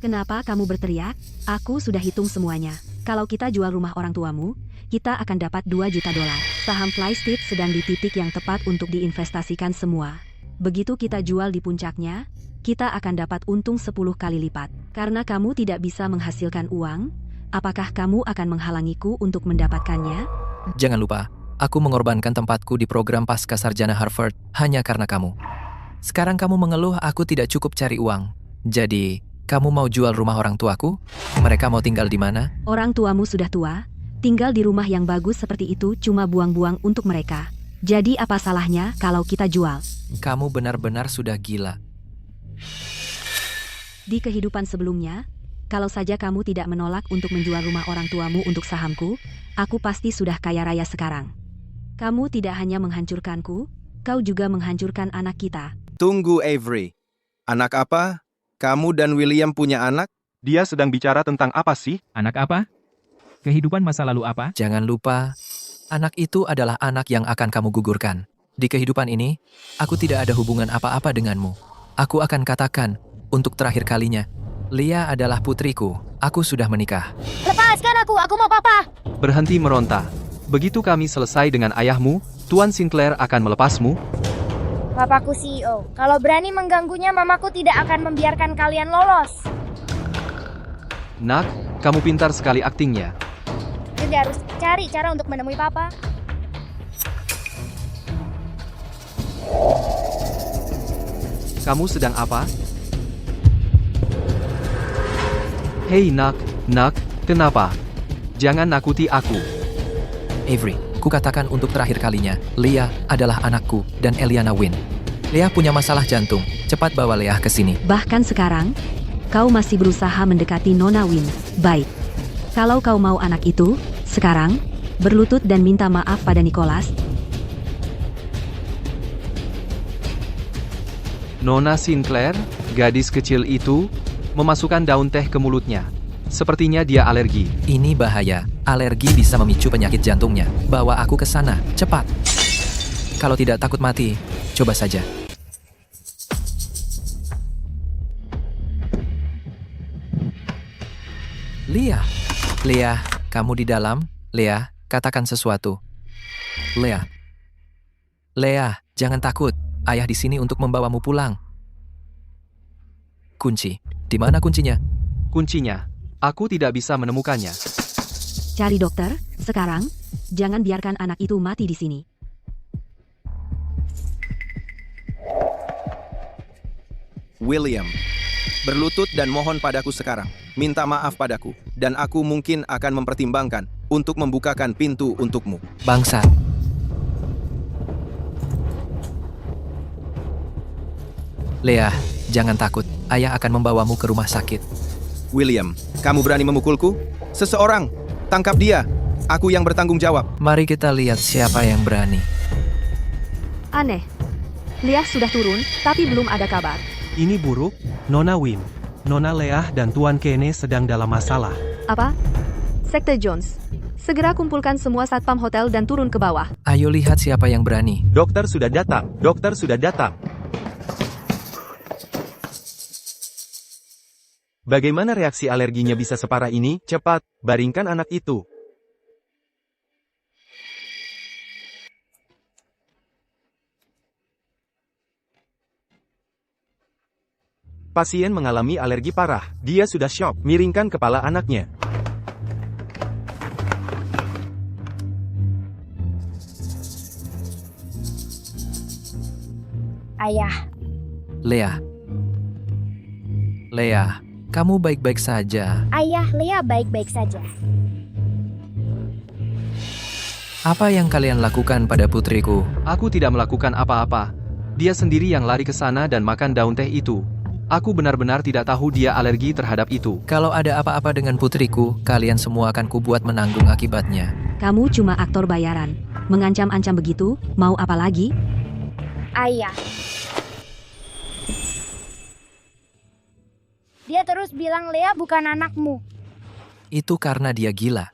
Speaker 2: Kenapa kamu berteriak? Aku sudah hitung semuanya. Kalau kita jual rumah orang tuamu, kita akan dapat $2 juta. Saham Flystate sedang di titik yang tepat untuk diinvestasikan semua. Begitu kita jual di puncaknya, kita akan dapat untung 10 kali lipat. Karena kamu tidak bisa menghasilkan uang, apakah kamu akan menghalangiku untuk mendapatkannya?
Speaker 1: Jangan lupa, aku mengorbankan tempatku di program pasca sarjana Harvard hanya karena kamu. Sekarang kamu mengeluh aku tidak cukup cari uang. Jadi, kamu mau jual rumah orang tuaku? Mereka mau tinggal di mana?
Speaker 2: Orang tuamu sudah tua, tinggal di rumah yang bagus seperti itu cuma buang-buang untuk mereka. Jadi apa salahnya kalau kita jual?
Speaker 1: Kamu benar-benar sudah gila.
Speaker 2: Di kehidupan sebelumnya, kalau saja kamu tidak menolak untuk menjual rumah orang tuamu untuk sahamku, aku pasti sudah kaya raya sekarang. Kamu tidak hanya menghancurkanku, kau juga menghancurkan anak kita.
Speaker 8: Tunggu, Avery. Anak apa? Kamu dan William punya anak?
Speaker 11: Dia sedang bicara tentang apa sih?
Speaker 5: Anak apa? Kehidupan masa lalu apa?
Speaker 1: Jangan lupa, anak itu adalah anak yang akan kamu gugurkan. Di kehidupan ini, aku tidak ada hubungan apa-apa denganmu. Aku akan katakan, untuk terakhir kalinya, Lea adalah putriku. Aku sudah menikah.
Speaker 4: lepaskan aku mau papa.
Speaker 6: Berhenti meronta. Begitu kami selesai dengan ayahmu, Tuan Sinclair akan melepasmu.
Speaker 4: Papaku CEO. Kalau berani mengganggunya, mamaku tidak akan membiarkan kalian lolos.
Speaker 6: Nak, kamu pintar sekali aktingnya.
Speaker 4: Jadi harus cari cara untuk menemui papa.
Speaker 6: Kamu sedang apa? Hei Nak, kenapa? Jangan nakuti aku.
Speaker 1: Avery, kukatakan untuk terakhir kalinya, Leah adalah anakku dan Eliana Wynn. Leah punya masalah jantung. Cepat bawa Leah ke sini.
Speaker 2: Bahkan sekarang, kau masih berusaha mendekati Nona Wynn. Baik. Kalau kau mau anak itu, sekarang, berlutut dan minta maaf pada Nicholas.
Speaker 6: Nona Sinclair, gadis kecil itu, memasukkan daun teh ke mulutnya. Sepertinya dia alergi.
Speaker 1: Ini bahaya. Alergi bisa memicu penyakit jantungnya. Bawa aku ke sana, cepat. Kalau tidak takut mati, coba saja. Leah, kamu di dalam? Leah, katakan sesuatu. Leah, jangan takut. Ayah di sini untuk membawamu pulang. Kunci. Di mana kuncinya?
Speaker 6: Kuncinya, aku tidak bisa menemukannya.
Speaker 2: Cari dokter, sekarang. Jangan biarkan anak itu mati di sini.
Speaker 8: William, berlutut dan mohon padaku sekarang. Minta maaf padaku, dan aku mungkin akan mempertimbangkan untuk membukakan pintu untukmu.
Speaker 1: Bangsa. Leah, jangan takut. Ayah akan membawamu ke rumah sakit.
Speaker 8: William, kamu berani memukulku? Seseorang, tangkap dia. Aku yang bertanggung jawab.
Speaker 1: Mari kita lihat siapa yang berani.
Speaker 10: Aneh. Leah sudah turun, tapi belum ada kabar.
Speaker 3: Ini buruk, Nona Wynn. Nona Leah dan Tuan Kene sedang dalam masalah.
Speaker 10: Apa? Sekte Jones. Segera kumpulkan semua satpam hotel dan turun ke bawah.
Speaker 1: Ayo lihat siapa yang berani.
Speaker 9: Dokter sudah datang. Dokter sudah datang. Bagaimana reaksi alerginya bisa separah ini? Cepat, baringkan anak itu. Pasien mengalami alergi parah. Dia sudah syok. Miringkan kepala anaknya.
Speaker 4: Ayah,
Speaker 1: Leah, kamu baik-baik saja.
Speaker 4: ayah, Leah baik-baik saja.
Speaker 1: Apa yang kalian lakukan pada putriku?
Speaker 6: Aku tidak melakukan apa-apa. Dia sendiri yang lari ke sana dan makan daun teh itu. Aku benar-benar tidak tahu dia alergi terhadap itu.
Speaker 1: Kalau ada apa-apa dengan putriku, kalian semua akan kubuat menanggung akibatnya.
Speaker 2: Kamu cuma aktor bayaran. Mengancam-ancam begitu, mau apa lagi?
Speaker 4: Ayah. Dia terus bilang Leah bukan anakmu.
Speaker 1: Itu karena dia gila.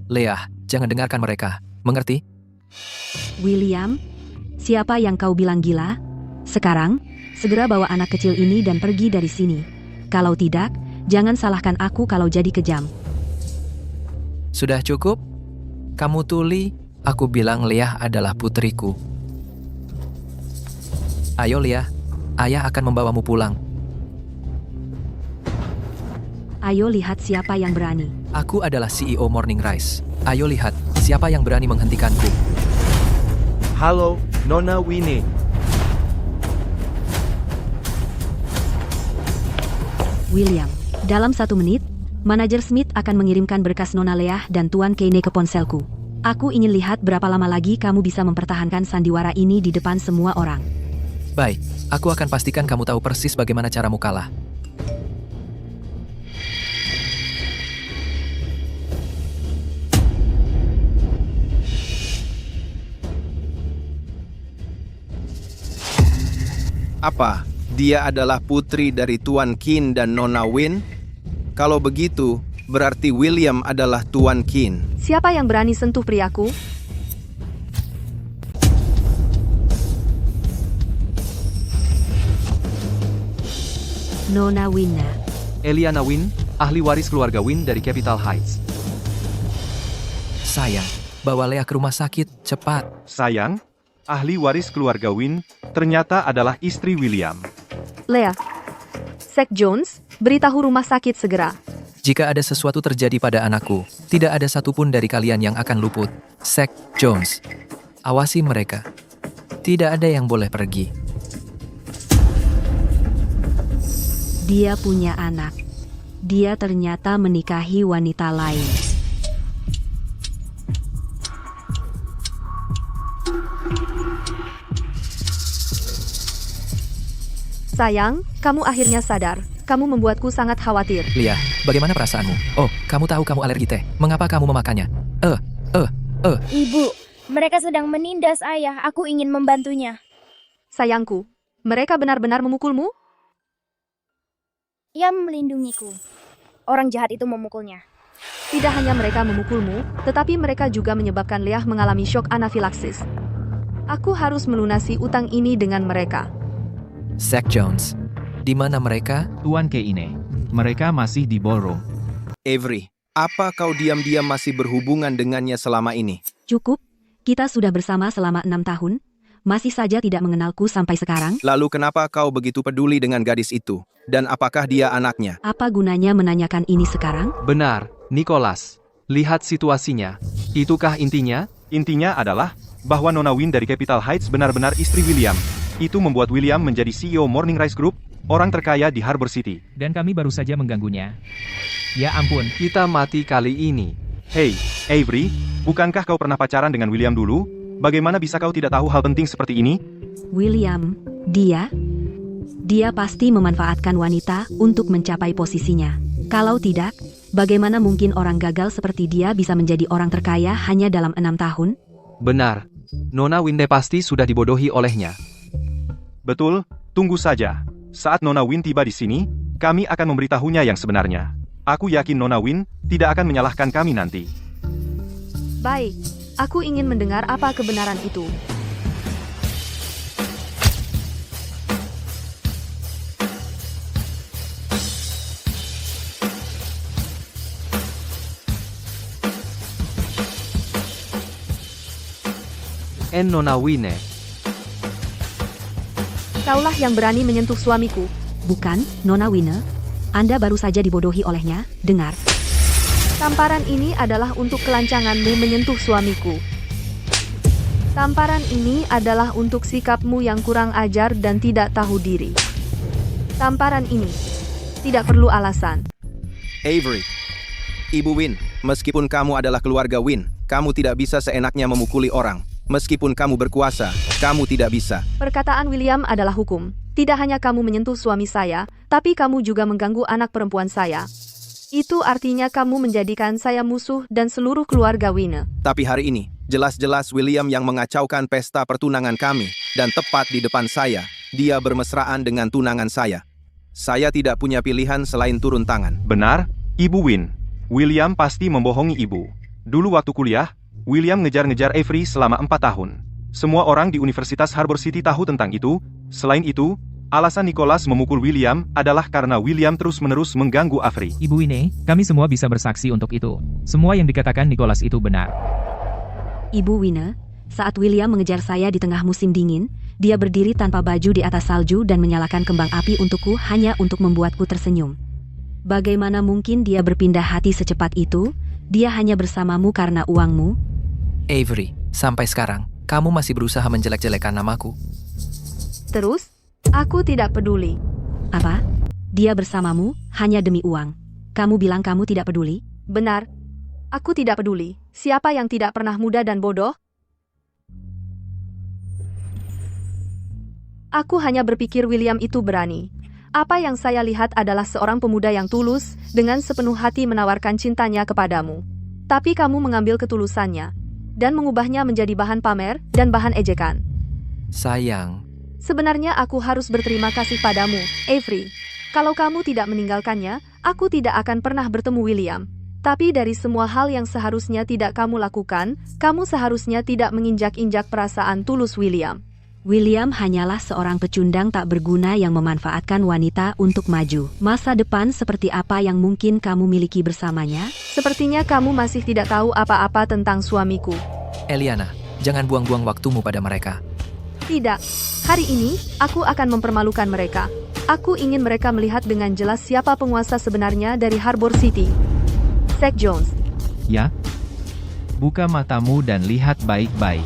Speaker 1: Leah, jangan dengarkan mereka. Mengerti?
Speaker 2: William, siapa yang kau bilang gila? Sekarang, segera bawa anak kecil ini dan pergi dari sini. Kalau tidak, jangan salahkan aku kalau jadi kejam.
Speaker 1: Sudah cukup? Kamu tuli, aku bilang Leah adalah putriku. Ayo Leah, ayah akan membawamu pulang.
Speaker 2: Ayo lihat siapa yang berani.
Speaker 1: Aku adalah CEO Morning Rise. Ayo lihat siapa yang berani menghentikanku.
Speaker 9: Halo, Nona Winnie.
Speaker 2: William, dalam 1 menit, manajer Smith akan mengirimkan berkas Nona Leah dan Tuan Kane ke ponselku. Aku ingin lihat berapa lama lagi kamu bisa mempertahankan sandiwara ini di depan semua orang.
Speaker 1: Baik, aku akan pastikan kamu tahu persis bagaimana caramu kalah.
Speaker 8: Apa? Dia adalah putri dari Tuan Kin dan Nona Wynn? Kalau begitu, berarti William adalah Tuan Kin.
Speaker 10: Siapa yang berani sentuh priaku?
Speaker 2: Nona Wynn.
Speaker 6: Eliana Wynn, ahli waris keluarga Wynn dari Capital Heights.
Speaker 1: Sayang, bawa Leah ke rumah sakit, cepat.
Speaker 11: Sayang, ahli waris keluarga Wynn, ternyata adalah istri William.
Speaker 10: Leah. Sek Jones, beritahu rumah sakit segera.
Speaker 1: Jika ada sesuatu terjadi pada anakku, tidak ada satupun dari kalian yang akan luput. Sek Jones. Awasi mereka. Tidak ada yang boleh pergi.
Speaker 2: Dia punya anak. Dia ternyata menikahi wanita lain.
Speaker 10: Sayang, kamu akhirnya sadar. Kamu membuatku sangat khawatir.
Speaker 1: Lia, bagaimana perasaanmu? Oh, kamu tahu kamu alergi teh. Mengapa kamu memakannya?
Speaker 4: Ibu, mereka sedang menindas ayah. Aku ingin membantunya.
Speaker 10: Sayangku, mereka benar-benar memukulmu?
Speaker 4: Ia melindungiku. Orang jahat itu memukulnya.
Speaker 10: Tidak hanya mereka memukulmu, tetapi mereka juga menyebabkan Leah mengalami shock anafilaksis. Aku harus melunasi utang ini dengan mereka.
Speaker 1: Sek Jones. Di mana mereka?
Speaker 5: Tuan Keine. Mereka masih di ballroom.
Speaker 8: Avery, apa kau diam-diam masih berhubungan dengannya selama ini?
Speaker 2: Cukup, kita sudah bersama selama 6 tahun. Masih saja tidak mengenalku sampai sekarang.
Speaker 8: Lalu kenapa kau begitu peduli dengan gadis itu? Dan apakah dia anaknya?
Speaker 2: Apa gunanya menanyakan ini sekarang?
Speaker 6: Benar, Nicholas. Lihat situasinya. Itukah intinya?
Speaker 11: Intinya adalah bahwa Nona Win dari Capital Heights benar-benar istri William. Itu membuat William menjadi CEO Morning Rise Group, orang terkaya di Harbor City.
Speaker 5: Dan kami baru saja mengganggunya. Ya ampun.
Speaker 6: Kita mati kali ini.
Speaker 11: Hey, Avery, bukankah kau pernah pacaran dengan William dulu? Bagaimana bisa kau tidak tahu hal penting seperti ini?
Speaker 2: William, dia pasti memanfaatkan wanita untuk mencapai posisinya. Kalau tidak, bagaimana mungkin orang gagal seperti dia bisa menjadi orang terkaya hanya dalam 6 tahun?
Speaker 6: Benar. Nona Winde pasti sudah dibodohi olehnya.
Speaker 11: Betul, tunggu saja. Saat Nona Win tiba di sini, kami akan memberitahunya yang sebenarnya. Aku yakin Nona Win tidak akan menyalahkan kami nanti.
Speaker 10: Baik, aku ingin mendengar apa kebenaran itu.
Speaker 6: Nona Wine.
Speaker 10: Kaulah yang berani menyentuh suamiku.
Speaker 2: Bukan, Nona Wine. Anda baru saja dibodohi olehnya. Dengar.
Speaker 10: Tamparan ini adalah untuk kelancanganmu menyentuh suamiku. Tamparan ini adalah untuk sikapmu yang kurang ajar dan tidak tahu diri. Tamparan ini tidak perlu alasan.
Speaker 8: Avery, Ibu Win, meskipun kamu adalah keluarga Win, kamu tidak bisa seenaknya memukuli orang. Meskipun kamu berkuasa, kamu tidak bisa.
Speaker 10: Perkataan William adalah hukum. Tidak hanya kamu menyentuh suami saya, tapi kamu juga mengganggu anak perempuan saya. Itu artinya kamu menjadikan saya musuh dan seluruh keluarga Wine.
Speaker 8: Tapi hari ini, jelas-jelas William yang mengacaukan pesta pertunangan kami, dan tepat di depan saya, dia bermesraan dengan tunangan saya. Saya tidak punya pilihan selain turun tangan.
Speaker 11: Benar, Ibu Win. William pasti membohongi Ibu. Dulu waktu kuliah, William ngejar-ngejar Avery selama 4 tahun. Semua orang di Universitas Harbor City tahu tentang itu. Selain itu, alasan Nicholas memukul William adalah karena William terus-menerus mengganggu Avery.
Speaker 5: Ibu Wine, kami semua bisa bersaksi untuk itu. Semua yang dikatakan Nicholas itu benar.
Speaker 2: Ibu Wine, saat William mengejar saya di tengah musim dingin, dia berdiri tanpa baju di atas salju dan menyalakan kembang api untukku hanya untuk membuatku tersenyum. Bagaimana mungkin dia berpindah hati secepat itu? Dia hanya bersamamu karena uangmu?
Speaker 1: Avery, sampai sekarang, kamu masih berusaha menjelek-jelekan namaku.
Speaker 10: Terus, aku tidak peduli.
Speaker 2: Apa? Dia bersamamu hanya demi uang. Kamu bilang kamu tidak peduli?
Speaker 10: Benar. Aku tidak peduli. Siapa yang tidak pernah muda dan bodoh? Aku hanya berpikir William itu berani. Apa yang saya lihat adalah seorang pemuda yang tulus, dengan sepenuh hati menawarkan cintanya kepadamu. Tapi kamu mengambil ketulusannya, dan mengubahnya menjadi bahan pamer dan bahan ejekan.
Speaker 1: Sayang.
Speaker 10: Sebenarnya aku harus berterima kasih padamu, Avery. Kalau kamu tidak meninggalkannya, aku tidak akan pernah bertemu William. Tapi dari semua hal yang seharusnya tidak kamu lakukan, kamu seharusnya tidak menginjak-injak perasaan tulus William.
Speaker 2: William hanyalah seorang pecundang tak berguna yang memanfaatkan wanita untuk maju. Masa depan seperti apa yang mungkin kamu miliki bersamanya?
Speaker 10: Sepertinya kamu masih tidak tahu apa-apa tentang suamiku.
Speaker 1: Eliana, jangan buang-buang waktumu pada mereka.
Speaker 10: Tidak. Hari ini, aku akan mempermalukan mereka. Aku ingin mereka melihat dengan jelas siapa penguasa sebenarnya dari Harbor City. Zack Jones.
Speaker 5: Ya? Buka matamu dan lihat baik-baik.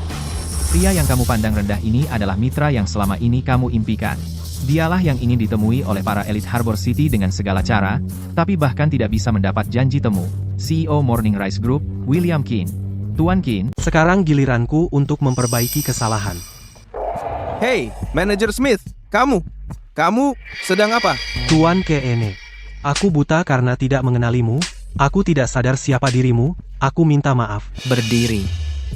Speaker 5: Pria yang kamu pandang rendah ini adalah mitra yang selama ini kamu impikan. Dialah yang ingin ditemui oleh para elit Harbor City dengan segala cara, tapi bahkan tidak bisa mendapat janji temu. CEO Morning Rise Group, William Keane. Tuan Keane,
Speaker 3: Sekarang giliranku untuk memperbaiki kesalahan.
Speaker 8: Hey, Manager Smith, kamu sedang apa?
Speaker 3: Tuan Keene, aku buta karena tidak mengenalimu, aku tidak sadar siapa dirimu, aku minta maaf.
Speaker 1: Berdiri.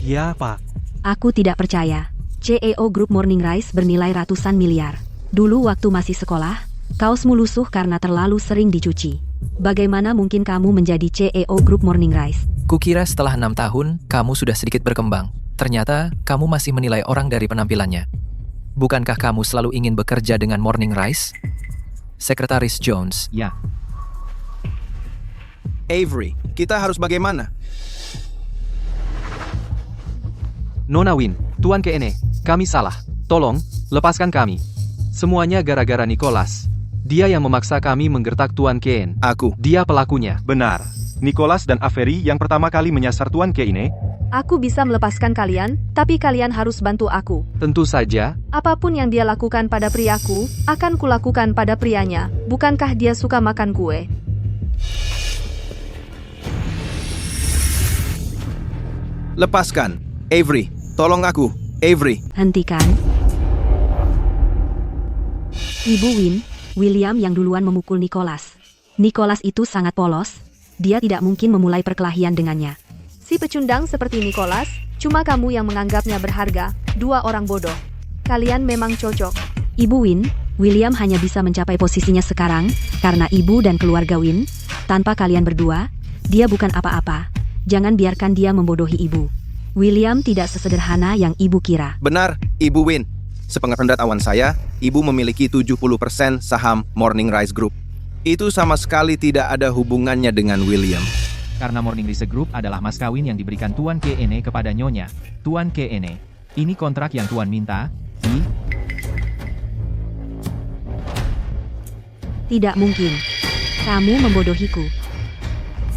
Speaker 3: Ya, Pak.
Speaker 2: Aku tidak percaya. CEO Group Morning Rise bernilai ratusan miliar. Dulu waktu masih sekolah, kaosmu lusuh karena terlalu sering dicuci. Bagaimana mungkin kamu menjadi CEO Group Morning Rise?
Speaker 1: Kukira setelah 6 tahun, kamu sudah sedikit berkembang. Ternyata, kamu masih menilai orang dari penampilannya. Bukankah kamu selalu ingin bekerja dengan Morning Rise? Sekretaris Jones.
Speaker 5: ya.
Speaker 8: Avery, kita harus bagaimana?
Speaker 6: Nona Win, Tuan Keene, kami salah. Tolong, lepaskan kami. Semuanya gara-gara Nicholas. Dia yang memaksa kami menggertak Tuan Keene. Dia pelakunya.
Speaker 11: Benar. Nicholas dan Avery yang pertama kali menyasar Tuan Keene.
Speaker 10: Aku bisa melepaskan kalian, tapi kalian harus bantu aku.
Speaker 6: Tentu saja.
Speaker 10: Apapun yang dia lakukan pada priaku, akan kulakukan pada prianya. Bukankah dia suka makan kue?
Speaker 8: Lepaskan. Avery, tolong aku. Avery.
Speaker 2: Hentikan. Ibu Win, William yang duluan memukul Nicholas. Nicholas itu sangat polos. Dia tidak mungkin memulai perkelahian dengannya.
Speaker 10: Si pecundang seperti Nicholas, cuma kamu yang menganggapnya berharga, dua orang bodoh. Kalian memang cocok.
Speaker 2: Ibu Win, William hanya bisa mencapai posisinya sekarang karena ibu dan keluarga Win. Tanpa kalian berdua, dia bukan apa-apa. Jangan biarkan dia membodohi ibu. William tidak sesederhana yang ibu kira.
Speaker 8: Benar, Ibu Win. Sepengetahuan saya, ibu memiliki 70% saham Morning Rise Group. Itu sama sekali tidak ada hubungannya dengan William.
Speaker 5: Karena Morning Rise Group adalah mas kawin yang diberikan Tuan Keene kepada Nyonya. Tuan Keene, ini kontrak yang Tuan minta,
Speaker 2: Tidak mungkin. Kamu membodohiku.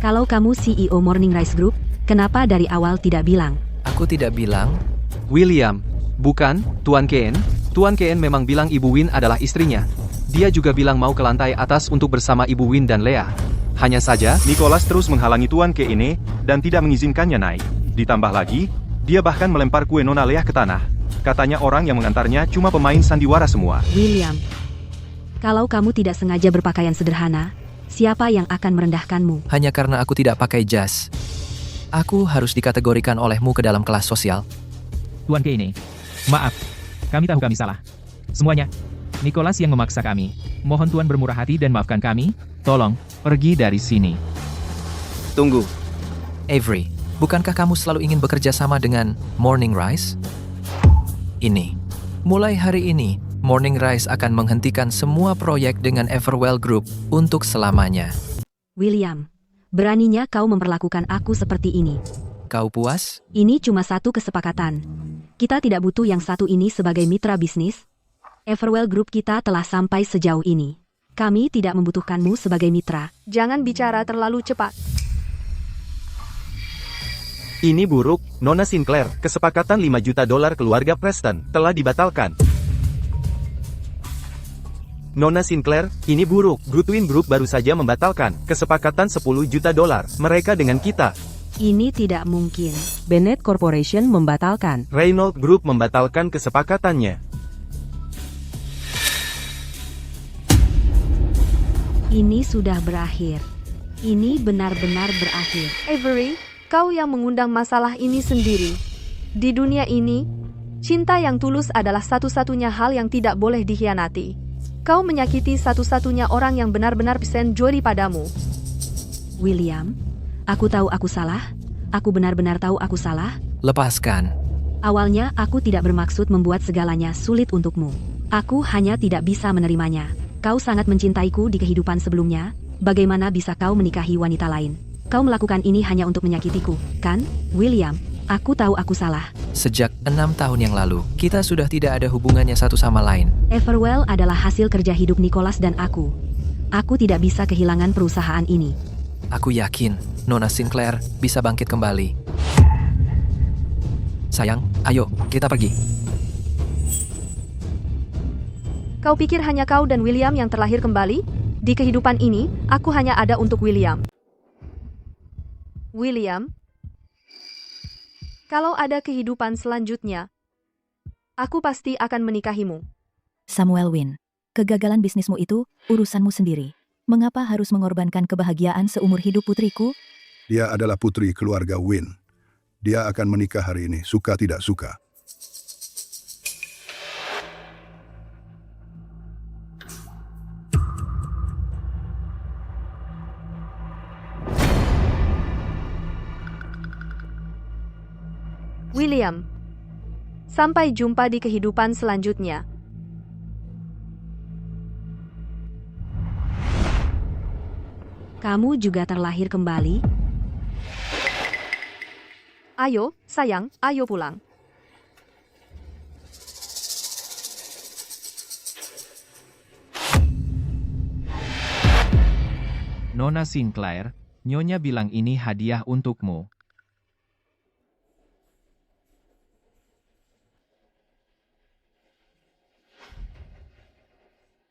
Speaker 2: Kalau kamu CEO Morning Rise Group, kenapa dari awal tidak bilang?
Speaker 1: Aku tidak bilang.
Speaker 6: William, bukan, Tuan Keene. Tuan Keene memang bilang Ibu Win adalah istrinya. Dia juga bilang mau ke lantai atas untuk bersama Ibu Win dan Leah. Hanya saja,
Speaker 11: Nicholas terus menghalangi Tuan Keene dan tidak mengizinkannya naik. Ditambah lagi, dia bahkan melempar kue Nona Leah ke tanah. Katanya orang yang mengantarnya cuma pemain sandiwara semua.
Speaker 2: William, kalau kamu tidak sengaja berpakaian sederhana, siapa yang akan merendahkanmu?
Speaker 1: Hanya karena aku tidak pakai jas. Aku harus dikategorikan olehmu ke dalam kelas sosial.
Speaker 5: Tuan Keene. Maaf, kami tahu kami salah. Semuanya. Nicholas yang memaksa kami. Mohon Tuan bermurah hati dan maafkan kami. Tolong, pergi dari sini.
Speaker 8: Tunggu.
Speaker 1: Avery, bukankah kamu selalu ingin bekerja sama dengan Morning Rise? Ini. Mulai hari ini, Morning Rise akan menghentikan semua proyek dengan Everwell Group untuk selamanya.
Speaker 2: William, beraninya kau memperlakukan aku seperti ini.
Speaker 1: Kau puas?
Speaker 2: Ini cuma satu kesepakatan. Kita tidak butuh yang satu ini sebagai mitra bisnis. Everwell Group kita telah sampai sejauh ini. Kami tidak membutuhkanmu sebagai mitra.
Speaker 10: Jangan bicara terlalu cepat.
Speaker 9: Ini buruk, Nona Sinclair. Kesepakatan $5 juta keluarga Preston telah dibatalkan. Nona Sinclair, ini buruk. Goodwin Group baru saja membatalkan kesepakatan $10 juta mereka dengan kita.
Speaker 2: Ini tidak mungkin. Bennett Corporation membatalkan.
Speaker 9: Reynolds Group membatalkan kesepakatannya.
Speaker 2: Ini sudah berakhir. Ini benar-benar berakhir.
Speaker 10: Avery, kau yang mengundang masalah ini sendiri. Di dunia ini, cinta yang tulus adalah satu-satunya hal yang tidak boleh dikhianati. Kau menyakiti satu-satunya orang yang benar-benar joli padamu.
Speaker 2: William, aku tahu aku salah. Aku benar-benar tahu aku salah.
Speaker 1: Lepaskan.
Speaker 2: Awalnya aku tidak bermaksud membuat segalanya sulit untukmu. Aku hanya tidak bisa menerimanya. Kau sangat mencintaiku di kehidupan sebelumnya. Bagaimana bisa kau menikahi wanita lain? Kau melakukan ini hanya untuk menyakitiku, kan, William? Aku tahu aku salah.
Speaker 1: Sejak 6 tahun yang lalu, kita sudah tidak ada hubungannya satu sama lain.
Speaker 2: Everwell adalah hasil kerja hidup Nicholas dan aku. Aku tidak bisa kehilangan perusahaan ini.
Speaker 1: Aku yakin Nona Sinclair bisa bangkit kembali. Sayang, ayo kita pergi.
Speaker 10: Kau pikir hanya kau dan William yang terlahir kembali? Di kehidupan ini, aku hanya ada untuk William. William, kalau ada kehidupan selanjutnya, aku pasti akan menikahimu.
Speaker 12: Samuel Wynne, kegagalan bisnismu itu urusanmu sendiri. Mengapa harus mengorbankan kebahagiaan seumur hidup putriku?
Speaker 13: Dia adalah putri keluarga Wynne. Dia akan menikah hari ini, suka tidak suka.
Speaker 10: William, sampai jumpa di kehidupan selanjutnya.
Speaker 2: Kamu juga terlahir kembali?
Speaker 10: Ayo, sayang, ayo pulang.
Speaker 5: Nona Sinclair, Nyonya bilang ini hadiah untukmu.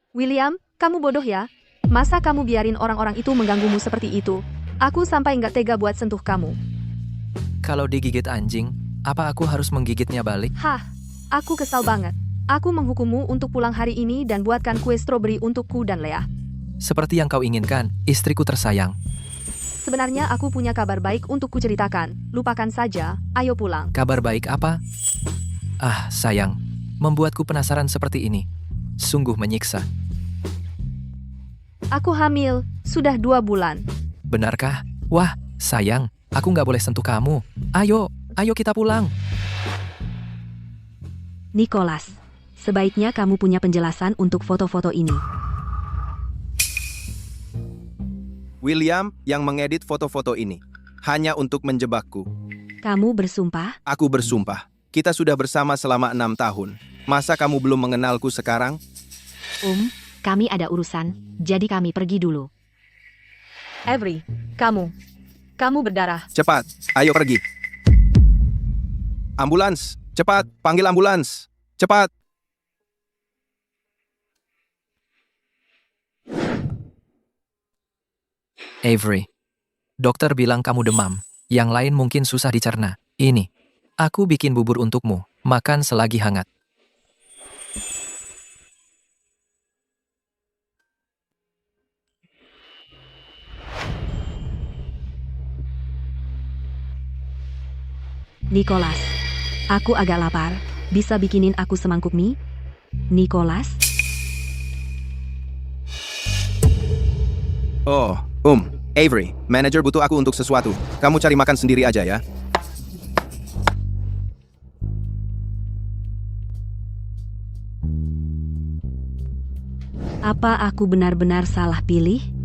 Speaker 10: William, kamu bodoh ya? Masa kamu biarin orang-orang itu mengganggumu seperti itu? Aku sampai nggak tega buat sentuh kamu.
Speaker 1: Kalau digigit anjing, apa aku harus menggigitnya balik?
Speaker 10: Hah, aku kesal banget. Aku menghukummu untuk pulang hari ini dan buatkan kue stroberi untukku dan Leah.
Speaker 1: Seperti yang kau inginkan, istriku tersayang.
Speaker 10: Sebenarnya aku punya kabar baik untuk kuceritakan. Lupakan saja, ayo pulang.
Speaker 1: Kabar baik apa? Ah, sayang. Membuatku penasaran seperti ini. Sungguh menyiksa.
Speaker 10: Aku hamil, sudah 2 bulan.
Speaker 1: Benarkah? Wah, sayang. Aku nggak boleh sentuh kamu. Ayo, ayo kita pulang.
Speaker 2: Nicholas, sebaiknya kamu punya penjelasan untuk foto-foto ini.
Speaker 8: William yang mengedit foto-foto ini. Hanya untuk menjebakku.
Speaker 2: Kamu bersumpah?
Speaker 8: Aku bersumpah. Kita sudah bersama selama 6 tahun. Masa kamu belum mengenalku sekarang?
Speaker 2: Kami ada urusan, jadi kami pergi dulu.
Speaker 10: Avery, kamu berdarah.
Speaker 8: Cepat, ayo pergi. Ambulans, cepat, panggil ambulans. Cepat.
Speaker 1: Avery, dokter bilang kamu demam. Yang lain mungkin susah dicerna. Ini, aku bikin bubur untukmu. Makan selagi hangat.
Speaker 2: Nicholas, aku agak lapar. Bisa bikinin aku semangkuk mie? Nicholas?
Speaker 8: Oh, Avery, manajer butuh aku untuk sesuatu. Kamu cari makan sendiri aja ya.
Speaker 2: Apa aku benar-benar salah pilih?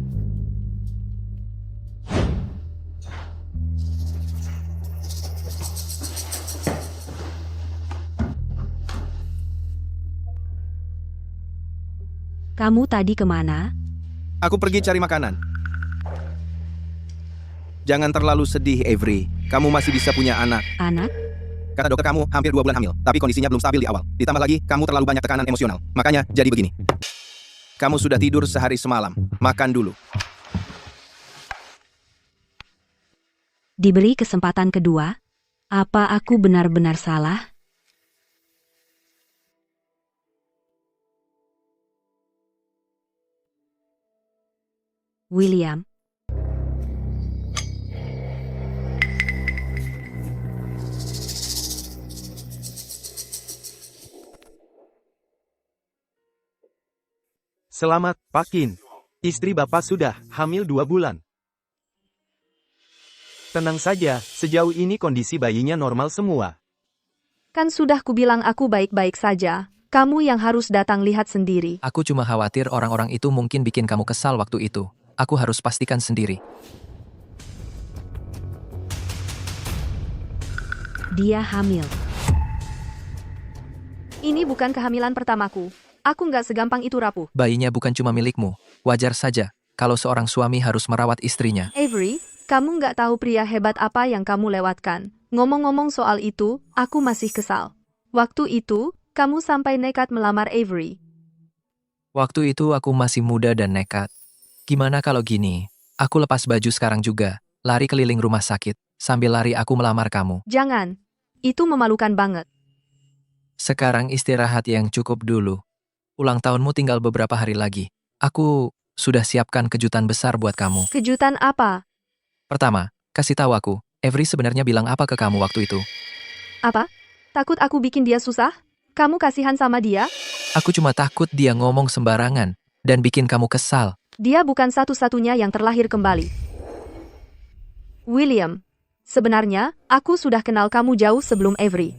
Speaker 2: Kamu tadi kemana?
Speaker 8: Aku pergi cari makanan. Jangan terlalu sedih, Avery. Kamu masih bisa punya anak.
Speaker 2: Anak?
Speaker 8: Kata dokter kamu hampir 2 bulan hamil, tapi kondisinya belum stabil di awal. Ditambah lagi, kamu terlalu banyak tekanan emosional. Makanya, jadi begini. Kamu sudah tidur sehari semalam. Makan dulu.
Speaker 2: Diberi kesempatan kedua? Apa aku benar-benar salah? William.
Speaker 9: Selamat, Pak Kin. Istri Bapak sudah hamil 2 bulan. Tenang saja, sejauh ini kondisi bayinya normal semua.
Speaker 10: Kan sudah kubilang aku baik-baik saja. Kamu yang harus datang lihat sendiri.
Speaker 1: Aku cuma khawatir orang-orang itu mungkin bikin kamu kesal waktu itu. Aku harus pastikan sendiri.
Speaker 2: Dia hamil.
Speaker 10: Ini bukan kehamilan pertamaku. Aku nggak segampang itu rapuh.
Speaker 1: Bayinya bukan cuma milikmu. Wajar saja kalau seorang suami harus merawat istrinya.
Speaker 10: Avery, kamu nggak tahu pria hebat apa yang kamu lewatkan. Ngomong-ngomong soal itu, aku masih kesal. Waktu itu, kamu sampai nekat melamar Avery.
Speaker 1: Waktu itu aku masih muda dan nekat. Gimana kalau gini? Aku lepas baju sekarang juga, lari keliling rumah sakit, sambil lari aku melamar kamu.
Speaker 10: Jangan. Itu memalukan banget.
Speaker 1: Sekarang istirahat yang cukup dulu. Ulang tahunmu tinggal beberapa hari lagi. Aku sudah siapkan kejutan besar buat kamu.
Speaker 10: Kejutan apa?
Speaker 1: Pertama, kasih tahu aku, Avery sebenarnya bilang apa ke kamu waktu itu?
Speaker 10: Apa? Takut aku bikin dia susah? Kamu kasihan sama dia?
Speaker 1: Aku cuma takut dia ngomong sembarangan dan bikin kamu kesal.
Speaker 10: Dia bukan satu-satunya yang terlahir kembali. William, sebenarnya, aku sudah kenal kamu jauh sebelum Avery.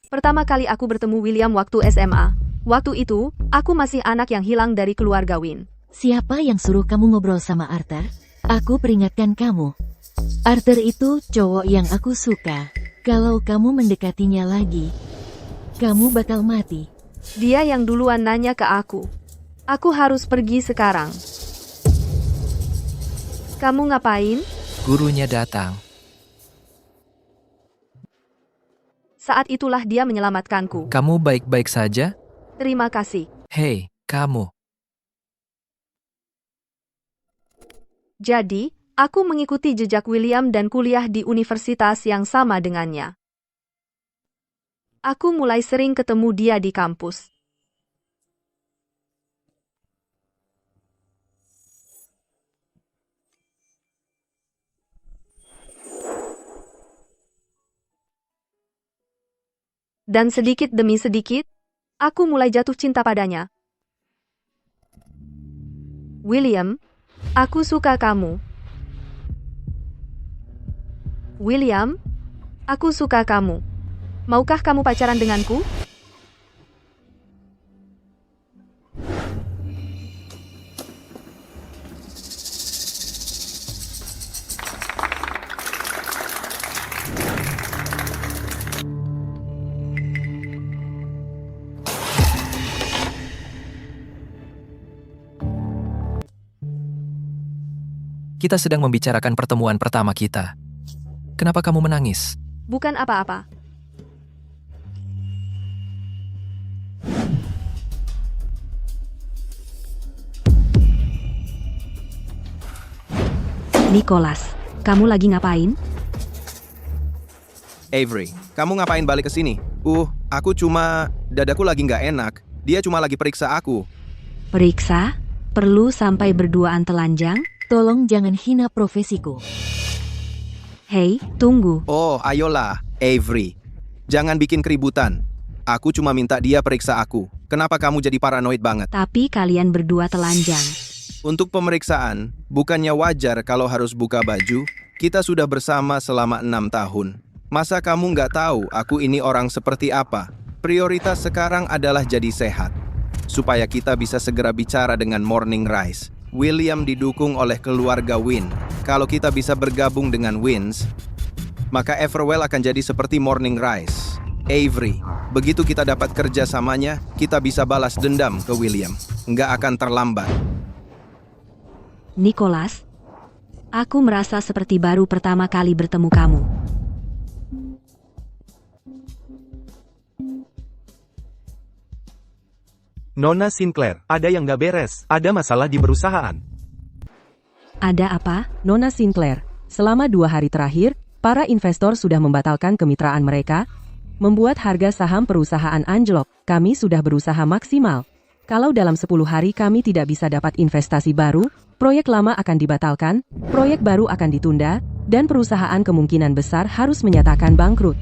Speaker 10: Pertama kali aku bertemu William waktu SMA. Waktu itu, aku masih anak yang hilang dari keluarga Win.
Speaker 14: Siapa yang suruh kamu ngobrol sama Arthur? Aku peringatkan kamu. Arthur itu cowok yang aku suka. Kalau kamu mendekatinya lagi, kamu bakal mati.
Speaker 10: Dia yang duluan nanya ke aku. Aku harus pergi sekarang. Kamu ngapain?
Speaker 1: Gurunya datang.
Speaker 10: Saat itulah dia menyelamatkanku.
Speaker 1: Kamu baik-baik saja?
Speaker 10: Terima kasih.
Speaker 1: Hei, kamu.
Speaker 10: Jadi, aku mengikuti jejak William dan kuliah di universitas yang sama dengannya. Aku mulai sering ketemu dia di kampus. Dan sedikit demi sedikit, aku mulai jatuh cinta padanya. William, aku suka kamu. William, aku suka kamu. Maukah kamu pacaran denganku?
Speaker 1: Kita sedang membicarakan pertemuan pertama kita. Kenapa kamu menangis?
Speaker 10: Bukan apa-apa.
Speaker 2: Nicholas, kamu lagi ngapain?
Speaker 8: Avery, kamu ngapain balik ke sini? Aku cuma... Dadaku lagi nggak enak. Dia cuma lagi periksa aku.
Speaker 2: Periksa? Perlu sampai berduaan telanjang?
Speaker 14: Tolong jangan hina profesiku.
Speaker 2: Hei, tunggu.
Speaker 8: Oh, ayolah, Avery. Jangan bikin keributan. Aku cuma minta dia periksa aku. Kenapa kamu jadi paranoid banget?
Speaker 2: Tapi kalian berdua telanjang.
Speaker 8: Untuk pemeriksaan, bukannya wajar kalau harus buka baju? Kita sudah bersama selama 6 tahun. Masa kamu nggak tahu aku ini orang seperti apa? Prioritas sekarang adalah jadi sehat. Supaya kita bisa segera bicara dengan Morning Rise. William didukung oleh keluarga Win. Kalau kita bisa bergabung dengan Wins, maka Everwell akan jadi seperti Morning Rise. Avery, begitu kita dapat kerjasamanya, kita bisa balas dendam ke William. Nggak akan terlambat.
Speaker 2: Nicholas, aku merasa seperti baru pertama kali bertemu kamu.
Speaker 9: Nona Sinclair, ada yang nggak beres. Ada masalah di perusahaan.
Speaker 2: Ada apa?
Speaker 15: Nona Sinclair, selama 2 hari terakhir, para investor sudah membatalkan kemitraan mereka, membuat harga saham perusahaan anjlok. Kami sudah berusaha maksimal. Kalau dalam 10 hari kami tidak bisa dapat investasi baru, proyek lama akan dibatalkan, proyek baru akan ditunda, dan perusahaan kemungkinan besar harus menyatakan bangkrut.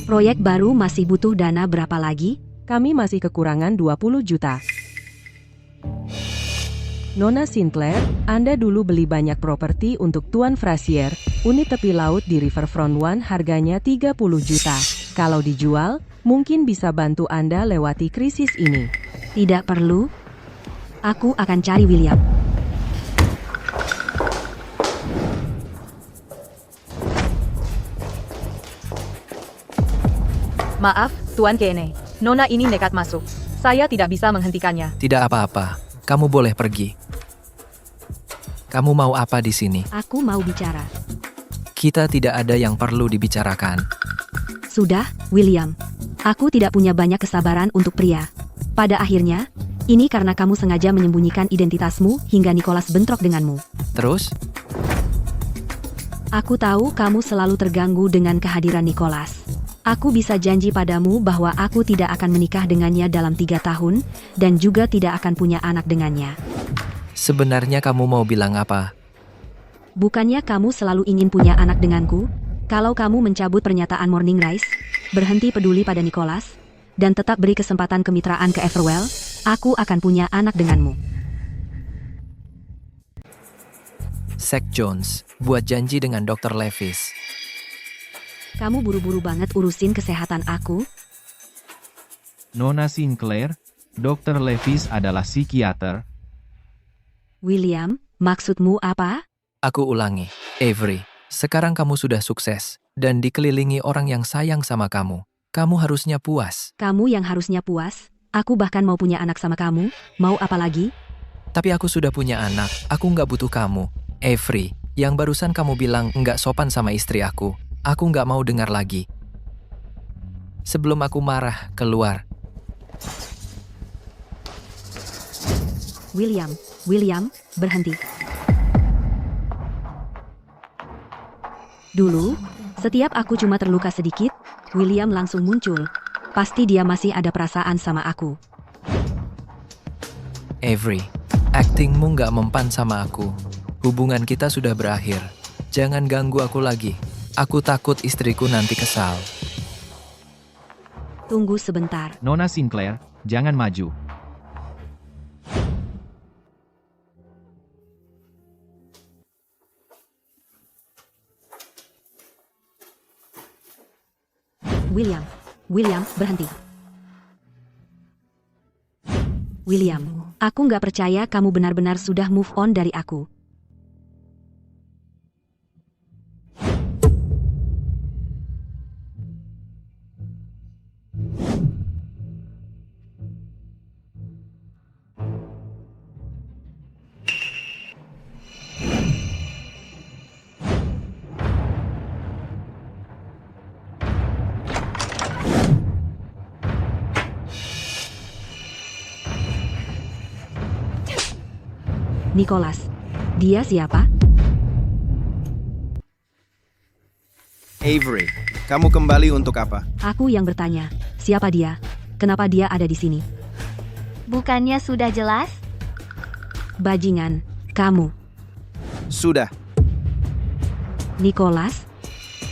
Speaker 2: Proyek baru masih butuh dana berapa lagi?
Speaker 15: Kami masih kekurangan 20 juta. Nona Sinclair, Anda dulu beli banyak properti untuk Tuan Frazier, unit tepi laut di Riverfront One harganya 30 juta. Kalau dijual, mungkin bisa bantu Anda lewati krisis ini.
Speaker 2: Tidak perlu. Aku akan cari William.
Speaker 15: Maaf, Tuan Kene. Nona ini nekat masuk. Saya tidak bisa menghentikannya.
Speaker 1: Tidak apa-apa. Kamu boleh pergi. Kamu mau apa di sini?
Speaker 2: Aku mau bicara.
Speaker 1: Kita tidak ada yang perlu dibicarakan.
Speaker 2: Sudah, William. Aku tidak punya banyak kesabaran untuk pria. Pada akhirnya, ini karena kamu sengaja menyembunyikan identitasmu hingga Nicholas bentrok denganmu.
Speaker 1: Terus?
Speaker 2: Aku tahu kamu selalu terganggu dengan kehadiran Nicholas. Aku bisa janji padamu bahwa aku tidak akan menikah dengannya dalam 3 tahun, dan juga tidak akan punya anak dengannya.
Speaker 1: Sebenarnya kamu mau bilang apa?
Speaker 2: Bukannya kamu selalu ingin punya anak denganku? Kalau kamu mencabut pernyataan Morning Rise, berhenti peduli pada Nicholas, dan tetap beri kesempatan kemitraan ke Everwell, aku akan punya anak denganmu.
Speaker 1: Zack Jones, buat janji dengan Dr. Levis.
Speaker 2: Kamu buru-buru banget urusin kesehatan aku?
Speaker 5: Nona Sinclair, Dr. Levis adalah psikiater.
Speaker 2: William, maksudmu apa?
Speaker 1: Aku ulangi, Avery. Sekarang kamu sudah sukses, dan dikelilingi orang yang sayang sama kamu. Kamu harusnya puas.
Speaker 2: Kamu yang harusnya puas. Aku bahkan mau punya anak sama kamu. Mau apa lagi?
Speaker 1: Tapi aku sudah punya anak. Aku nggak butuh kamu. Avery, yang barusan kamu bilang nggak sopan sama istri aku. Aku nggak mau dengar lagi. Sebelum aku marah, keluar.
Speaker 2: William, berhenti. Dulu, setiap aku cuma terluka sedikit, William langsung muncul. Pasti dia masih ada perasaan sama aku.
Speaker 1: Avery, aktingmu nggak mempan sama aku. Hubungan kita sudah berakhir. Jangan ganggu aku lagi. Aku takut istriku nanti kesal.
Speaker 2: Tunggu sebentar.
Speaker 5: Nona Sinclair, jangan maju.
Speaker 2: William, berhenti. William, aku nggak percaya kamu benar-benar sudah move on dari aku. Nicholas, dia siapa?
Speaker 8: Avery, kamu kembali untuk apa?
Speaker 2: Aku yang bertanya, siapa dia? Kenapa dia ada di sini?
Speaker 4: Bukannya sudah jelas?
Speaker 2: Bajingan, kamu.
Speaker 8: Sudah.
Speaker 2: Nicholas,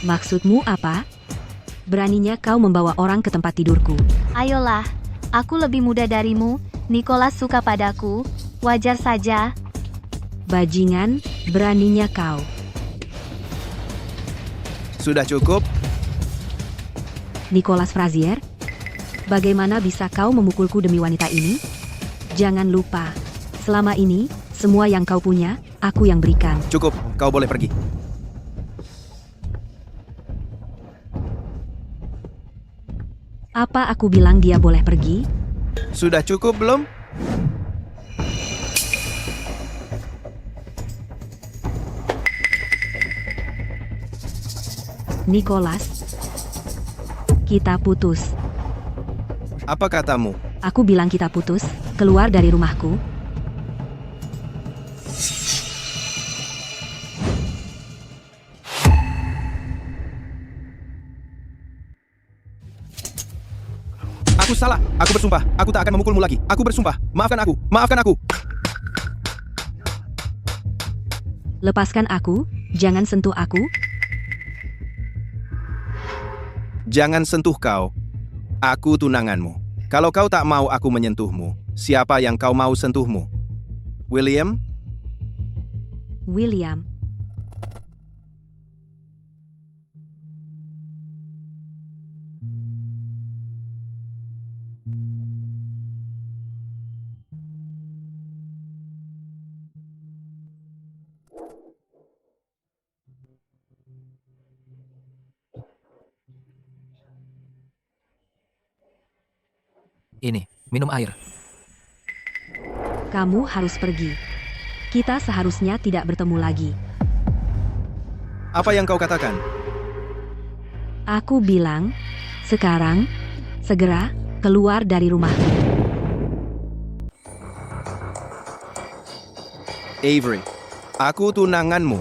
Speaker 2: maksudmu apa? Beraninya kau membawa orang ke tempat tidurku.
Speaker 4: Ayolah, aku lebih muda darimu. Nicholas suka padaku. Wajar saja.
Speaker 2: Bajingan, beraninya kau.
Speaker 8: Sudah cukup?
Speaker 2: Nicholas Frazier, bagaimana bisa kau memukulku demi wanita ini? Jangan lupa, selama ini, semua yang kau punya, aku yang berikan.
Speaker 8: Cukup, kau boleh pergi.
Speaker 2: Apa aku bilang dia boleh pergi?
Speaker 8: Sudah cukup belum?
Speaker 2: Nicholas, kita putus.
Speaker 8: Apa katamu?
Speaker 2: Aku bilang kita putus, keluar dari rumahku.
Speaker 8: Aku salah, aku bersumpah, aku tak akan memukulmu lagi. Aku bersumpah, maafkan aku, maafkan aku.
Speaker 2: Lepaskan aku, jangan sentuh aku.
Speaker 8: Jangan sentuh kau. Aku tunanganmu. Kalau kau tak mau aku menyentuhmu, siapa yang kau mau sentuhmu? William?
Speaker 2: William,
Speaker 1: Ini, minum air.
Speaker 2: Kamu harus pergi. Kita seharusnya tidak bertemu lagi.
Speaker 8: Apa yang kau katakan?
Speaker 2: Aku bilang, sekarang, segera, keluar dari rumahku.
Speaker 8: Avery, aku tunanganmu.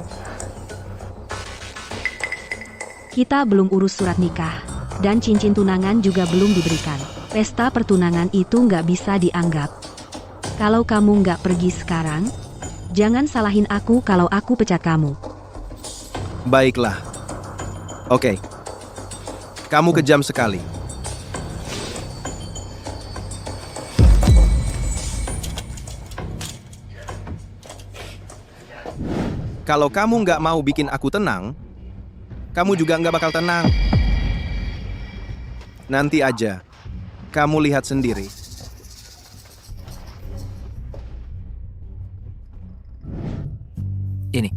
Speaker 2: Kita belum urus surat nikah, dan cincin tunangan juga belum diberikan. Pesta pertunangan itu nggak bisa dianggap. Kalau kamu nggak pergi sekarang, jangan salahin aku kalau aku pecat kamu.
Speaker 8: Baiklah. Oke. Kamu kejam sekali. Kalau kamu nggak mau bikin aku tenang, kamu juga nggak bakal tenang. Nanti aja. Kamu lihat sendiri.
Speaker 1: Ini.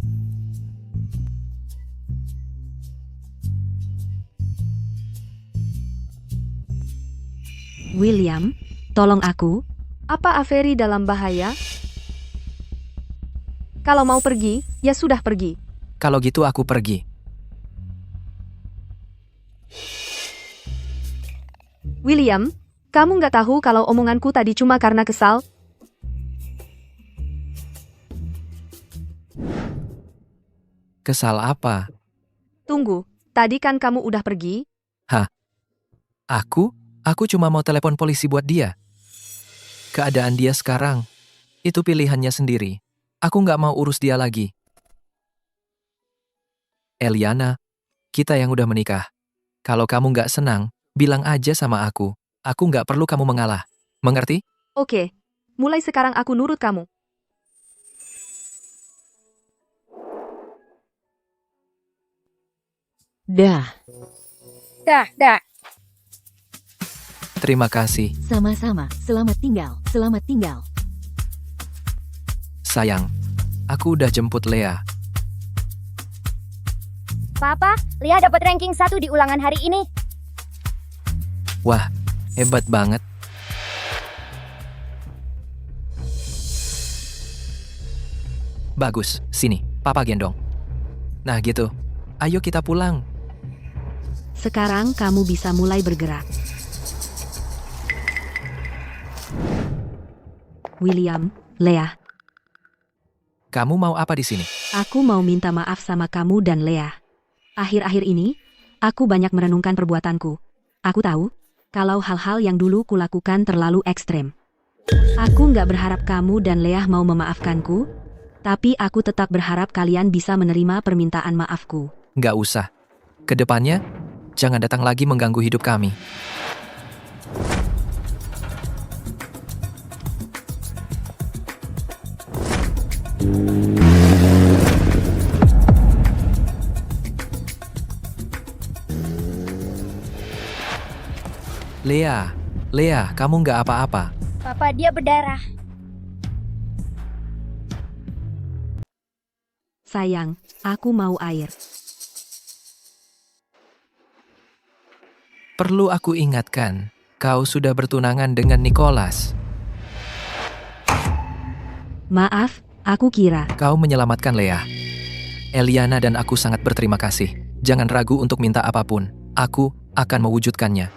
Speaker 2: William, tolong aku.
Speaker 10: Apa Avery dalam bahaya? Kalau mau pergi, ya sudah pergi.
Speaker 1: Kalau gitu aku pergi.
Speaker 10: William, kamu nggak tahu kalau omonganku tadi cuma karena kesal?
Speaker 1: Kesal apa?
Speaker 10: Tunggu, tadi kan kamu udah pergi?
Speaker 1: Hah? Aku? Aku cuma mau telepon polisi buat dia. Keadaan dia sekarang, itu pilihannya sendiri. Aku nggak mau urus dia lagi. Eliana, kita yang udah menikah. Kalau kamu nggak senang, bilang aja sama aku. Aku nggak perlu kamu mengalah. Mengerti?
Speaker 10: Oke, mulai sekarang aku nurut kamu.
Speaker 14: Dah.
Speaker 4: Dah.
Speaker 1: Terima kasih,
Speaker 14: Sama-sama. Selamat tinggal. Selamat tinggal.
Speaker 1: sayang. Aku udah jemput Lea.
Speaker 4: Papa, Lia dapat ranking 1 di ulangan hari ini.
Speaker 1: Wah, hebat banget. Bagus, sini, Papa gendong. Nah gitu, ayo kita pulang.
Speaker 2: Sekarang kamu bisa mulai bergerak. William, Lea,
Speaker 1: Kamu mau apa di sini?
Speaker 2: aku mau minta maaf sama kamu dan Lea. Akhir-akhir ini, aku banyak merenungkan perbuatanku. Aku tahu, kalau hal-hal yang dulu kulakukan terlalu ekstrem. Aku nggak berharap kamu dan Lea mau memaafkanku, tapi aku tetap berharap kalian bisa menerima permintaan maafku.
Speaker 1: Nggak usah. Kedepannya, jangan datang lagi mengganggu hidup kami. Lea, kamu nggak apa-apa.
Speaker 4: Papa, dia berdarah.
Speaker 2: Sayang, aku mau air.
Speaker 1: Perlu aku ingatkan, kau sudah bertunangan dengan Nicholas.
Speaker 2: Maaf, aku kira.
Speaker 1: Kau menyelamatkan Lea. Eliana dan aku sangat berterima kasih. Jangan ragu untuk minta apapun. Aku akan mewujudkannya.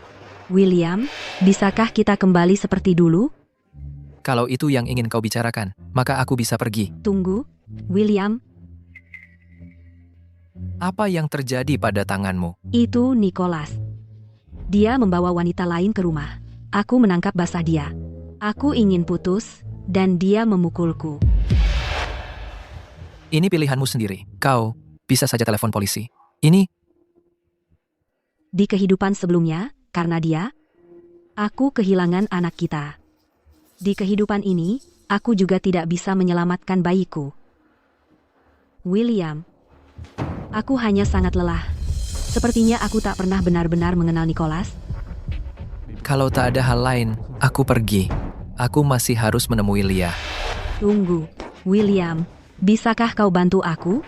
Speaker 2: William, bisakah kita kembali seperti dulu?
Speaker 1: Kalau itu yang ingin kau bicarakan, maka aku bisa pergi.
Speaker 2: Tunggu, William,
Speaker 1: Apa yang terjadi pada tanganmu?
Speaker 2: itu Nicholas. Dia membawa wanita lain ke rumah. Aku menangkap basah dia. Aku ingin putus, dan dia memukulku.
Speaker 1: Ini pilihanmu sendiri. Kau bisa saja telepon polisi. Ini
Speaker 2: Di kehidupan sebelumnya, karena dia, aku kehilangan anak kita. Di kehidupan ini, aku juga tidak bisa menyelamatkan bayiku. William, aku hanya sangat lelah. Sepertinya aku tak pernah benar-benar mengenal Nicholas.
Speaker 1: kalau tak ada hal lain, aku pergi. Aku masih harus menemui Lia.
Speaker 2: Tunggu, William, bisakah kau bantu aku?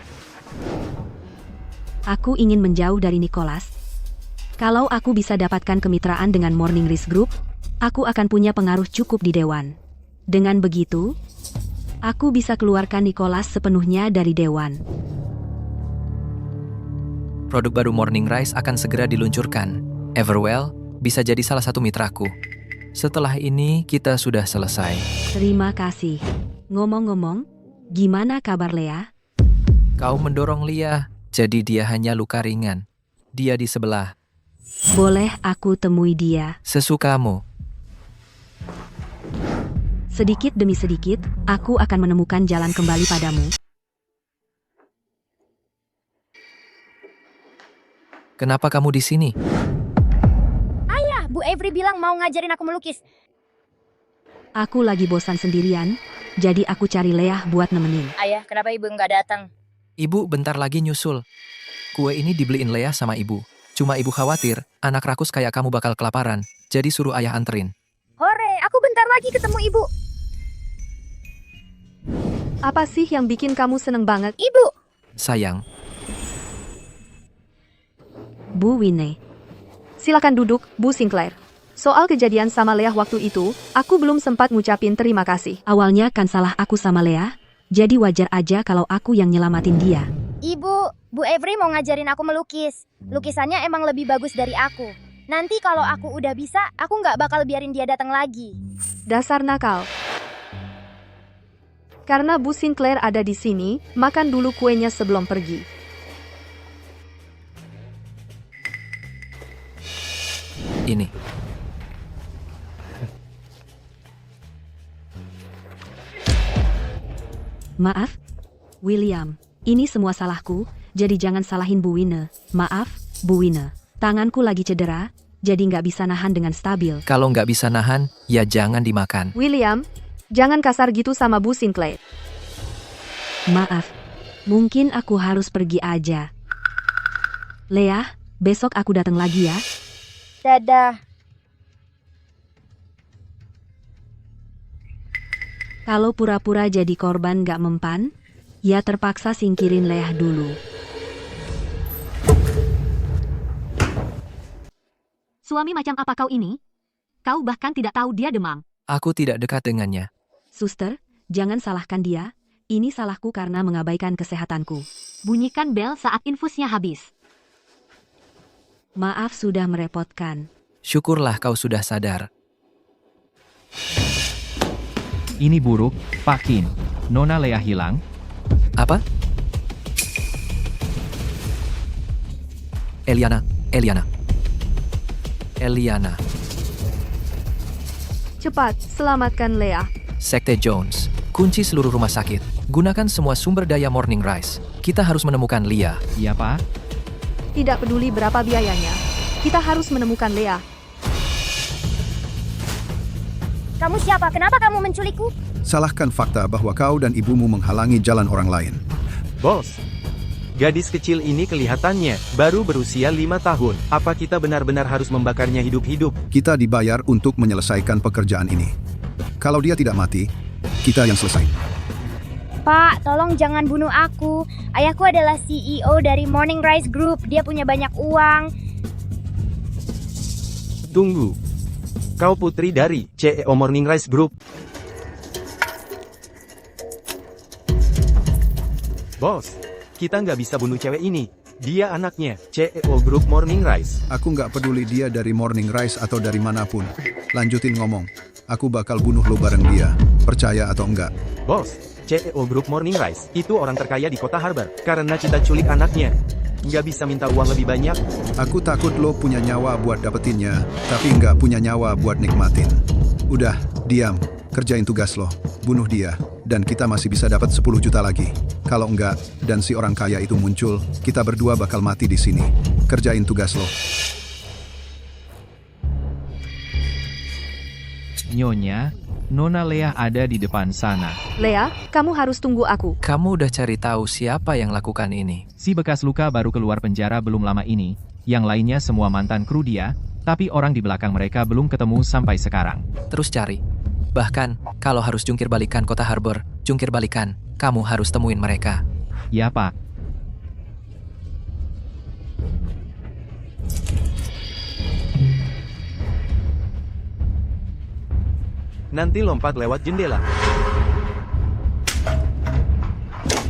Speaker 2: Aku ingin menjauh dari Nicholas. Kalau aku bisa dapatkan kemitraan dengan Morning Rise Group, aku akan punya pengaruh cukup di Dewan. Dengan begitu, aku bisa keluarkan Nicholas sepenuhnya dari Dewan.
Speaker 1: Produk baru Morning Rise akan segera diluncurkan. Everwell bisa jadi salah satu mitraku. Setelah ini, kita sudah selesai.
Speaker 2: Terima kasih. Ngomong-ngomong, gimana kabar Lea?
Speaker 1: Kau mendorong Lia, jadi dia hanya luka ringan. Dia di sebelah.
Speaker 2: Boleh aku temui dia?
Speaker 1: Sesukamu.
Speaker 2: Sedikit demi sedikit, aku akan menemukan jalan kembali padamu.
Speaker 1: Kenapa kamu di sini?
Speaker 4: Ayah, Bu Avery bilang mau ngajarin aku melukis.
Speaker 2: Aku lagi bosan sendirian, jadi aku cari Lea buat nemenin.
Speaker 4: Ayah, kenapa ibu nggak datang?
Speaker 1: Ibu bentar lagi nyusul. Kue ini dibeliin Lea sama ibu. Cuma ibu khawatir, anak rakus kayak kamu bakal kelaparan, jadi suruh ayah anterin.
Speaker 4: Hore, aku bentar lagi ketemu ibu.
Speaker 10: Apa sih yang bikin kamu seneng banget?
Speaker 4: Ibu!
Speaker 1: Sayang,
Speaker 2: Bu Winnie.
Speaker 10: Silakan duduk, Bu Sinclair. Soal kejadian sama Lea waktu itu, aku belum sempat ngucapin terima kasih.
Speaker 2: Awalnya kan salah aku sama Lea, jadi wajar aja kalau aku yang nyelamatin dia.
Speaker 4: Ibu, Bu Avery mau ngajarin aku melukis. Lukisannya emang lebih bagus dari aku. Nanti kalau aku udah bisa, aku nggak bakal biarin dia datang lagi.
Speaker 10: Dasar nakal. Karena Bu Sinclair ada di sini, makan dulu kuenya sebelum pergi.
Speaker 1: ini.
Speaker 2: Maaf, William. Ini semua salahku, jadi jangan salahin Bu Winnie. Maaf, Bu Winnie. Tanganku lagi cedera, jadi nggak bisa nahan dengan stabil.
Speaker 1: Kalau nggak bisa nahan, ya jangan dimakan.
Speaker 10: William, jangan kasar gitu sama Bu Sinclair.
Speaker 2: Maaf, mungkin aku harus pergi aja. Lea, besok aku datang lagi ya.
Speaker 4: Dadah.
Speaker 2: Kalau pura-pura jadi korban nggak mempan, ya terpaksa singkirin Lea dulu.
Speaker 12: Suami macam apa kau ini? Kau bahkan tidak tahu dia demam.
Speaker 1: Aku tidak dekat dengannya.
Speaker 2: Suster, jangan salahkan dia. Ini salahku karena mengabaikan kesehatanku.
Speaker 12: Bunyikan bel saat infusnya habis.
Speaker 2: Maaf sudah merepotkan.
Speaker 1: Syukurlah kau sudah sadar.
Speaker 5: Ini buruk, Pak Kim. Nona Lea hilang.
Speaker 1: Apa? Eliana.
Speaker 10: Cepat, selamatkan Lea.
Speaker 1: Sekte Jones. Kunci seluruh rumah sakit. Gunakan semua sumber daya Morning Rise. Kita harus menemukan Lia.
Speaker 5: Iya, Pak.
Speaker 10: Tidak peduli berapa biayanya. Kita harus menemukan Lea.
Speaker 4: Kamu siapa? Kenapa kamu menculikku?
Speaker 13: Salahkan fakta bahwa kau dan ibumu menghalangi jalan orang lain.
Speaker 9: Bos, gadis kecil ini kelihatannya baru berusia 5 tahun. Apa kita benar-benar harus membakarnya hidup-hidup?
Speaker 13: Kita dibayar untuk menyelesaikan pekerjaan ini. Kalau dia tidak mati, kita yang selesai.
Speaker 4: Pak, tolong jangan bunuh aku. Ayahku adalah CEO dari Morning Rise Group. Dia punya banyak uang.
Speaker 9: Tunggu. Kau putri dari CEO Morning Rise Group. Bos, kita nggak bisa bunuh cewek ini. Dia anaknya, CEO Group Morning Rise.
Speaker 13: Aku nggak peduli dia dari Morning Rise atau dari manapun. Lanjutin ngomong. Aku bakal bunuh lo bareng dia. Percaya atau enggak?
Speaker 9: Bos, CEO Group Morning Rise itu orang terkaya di kota Harbor. Karena kita culik anaknya. Nggak bisa minta uang lebih banyak.
Speaker 13: Aku takut lo punya nyawa buat dapetinnya, tapi nggak punya nyawa buat nikmatin. Udah, diam. Kerjain tugas lo. Bunuh dia. Dan kita masih bisa dapat 10 juta lagi. Kalau enggak, dan si orang kaya itu muncul, kita berdua bakal mati di sini. Kerjain tugas lo.
Speaker 5: Nyonya, Nona Lea ada di depan sana.
Speaker 10: Lea, kamu harus tunggu aku.
Speaker 1: Kamu udah cari tahu siapa yang lakukan ini.
Speaker 5: Si bekas luka baru keluar penjara belum lama ini. Yang lainnya semua mantan kru dia, tapi orang di belakang mereka belum ketemu sampai sekarang.
Speaker 1: Terus cari. Bahkan, kalau harus jungkir balikan kota Harbor, jungkir balikan, kamu harus temuin mereka.
Speaker 5: Ya, Pak.
Speaker 9: Nanti lompat lewat jendela.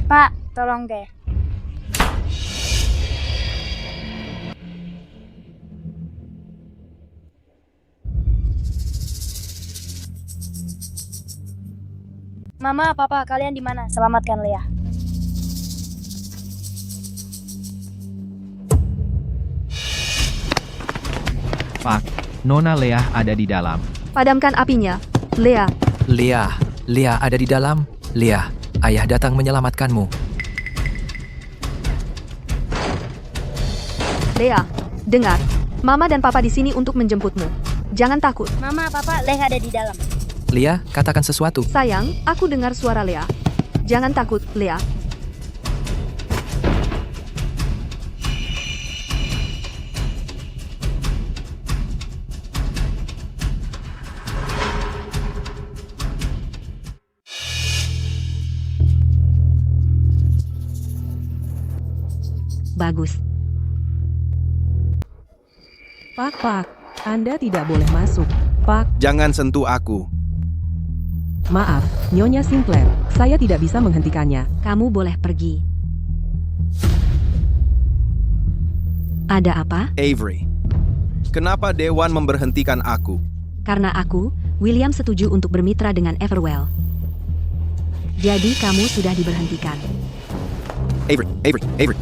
Speaker 4: Pak, tolong deh. Mama, Papa, kalian di mana? Selamatkan Lea.
Speaker 5: Pak, Nona Lea ada di dalam.
Speaker 10: Padamkan apinya. Lea,
Speaker 1: Lea ada di dalam. Lea, ayah datang menyelamatkanmu.
Speaker 10: Lea, dengar. Mama dan Papa di sini untuk menjemputmu. Jangan takut.
Speaker 4: Mama, Papa, Lea ada di dalam.
Speaker 1: Lea, katakan sesuatu.
Speaker 10: Sayang, aku dengar suara Lea. Jangan takut, Lea.
Speaker 2: Bagus.
Speaker 15: Pak, Anda tidak boleh masuk. Pak,
Speaker 8: Jangan sentuh aku.
Speaker 15: maaf, Nyonya Sinclair, saya tidak bisa menghentikannya.
Speaker 2: Kamu boleh pergi. Ada apa?
Speaker 8: Avery, kenapa Dewan memberhentikan aku?
Speaker 2: Karena aku, William setuju untuk bermitra dengan Everwell. Jadi kamu sudah diberhentikan.
Speaker 8: Avery.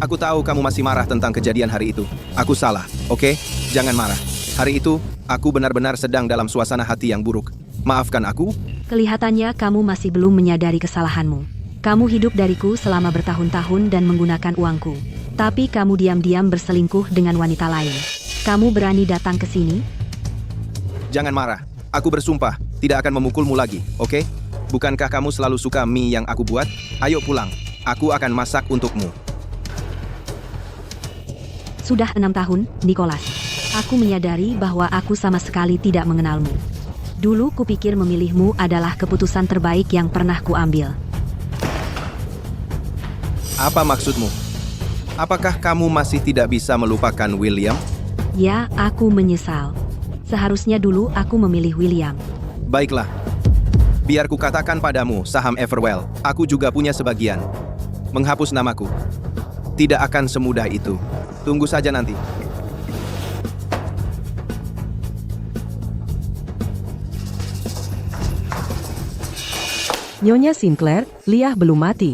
Speaker 8: Aku tahu kamu masih marah tentang kejadian hari itu. Aku salah, oke? Jangan marah. Hari itu, aku benar-benar sedang dalam suasana hati yang buruk. Maafkan aku.
Speaker 2: Kelihatannya kamu masih belum menyadari kesalahanmu. Kamu hidup dariku selama bertahun-tahun dan menggunakan uangku. Tapi kamu diam-diam berselingkuh dengan wanita lain. Kamu berani datang ke sini?
Speaker 8: Jangan marah. Aku bersumpah, tidak akan memukulmu lagi, oke? Bukankah kamu selalu suka mie yang aku buat? Ayo pulang. Aku akan masak untukmu.
Speaker 2: Sudah 6 tahun, Nicholas. Aku menyadari bahwa aku sama sekali tidak mengenalmu. Dulu kupikir memilihmu adalah keputusan terbaik yang pernah kuambil.
Speaker 8: Apa maksudmu? Apakah kamu masih tidak bisa melupakan William?
Speaker 2: Ya, aku menyesal. Seharusnya dulu aku memilih William.
Speaker 8: Baiklah. Biar ku katakan padamu, saham Everwell, aku juga punya sebagian. Menghapus namaku. Tidak akan semudah itu. Tunggu saja nanti.
Speaker 15: Nyonya Sinclair, Lea belum mati.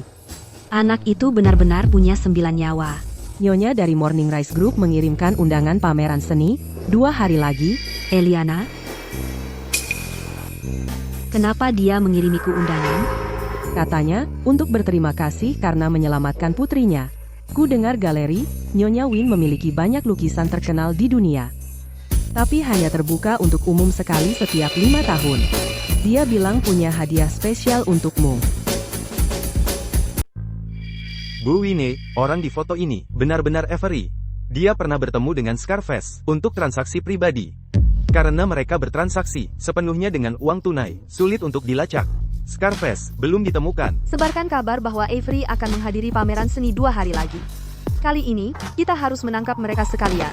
Speaker 2: Anak itu benar-benar punya 9 nyawa.
Speaker 15: Nyonya dari Morning Rise Group mengirimkan undangan pameran seni 2 hari lagi.
Speaker 2: Eliana? Kenapa dia mengirimiku undangan?
Speaker 15: Katanya, untuk berterima kasih karena menyelamatkan putrinya. Ku dengar galeri, Nyonya Win memiliki banyak lukisan terkenal di dunia. Tapi hanya terbuka untuk umum sekali setiap 5 tahun. Dia bilang punya hadiah spesial untukmu.
Speaker 9: Bu Winnie, orang di foto ini, benar-benar Avery. Dia pernah bertemu dengan Scarface untuk transaksi pribadi. Karena mereka bertransaksi sepenuhnya dengan uang tunai, sulit untuk dilacak. Scarface belum ditemukan.
Speaker 10: Sebarkan kabar bahwa Avery akan menghadiri pameran seni 2 hari lagi. Kali ini, kita harus menangkap mereka sekalian.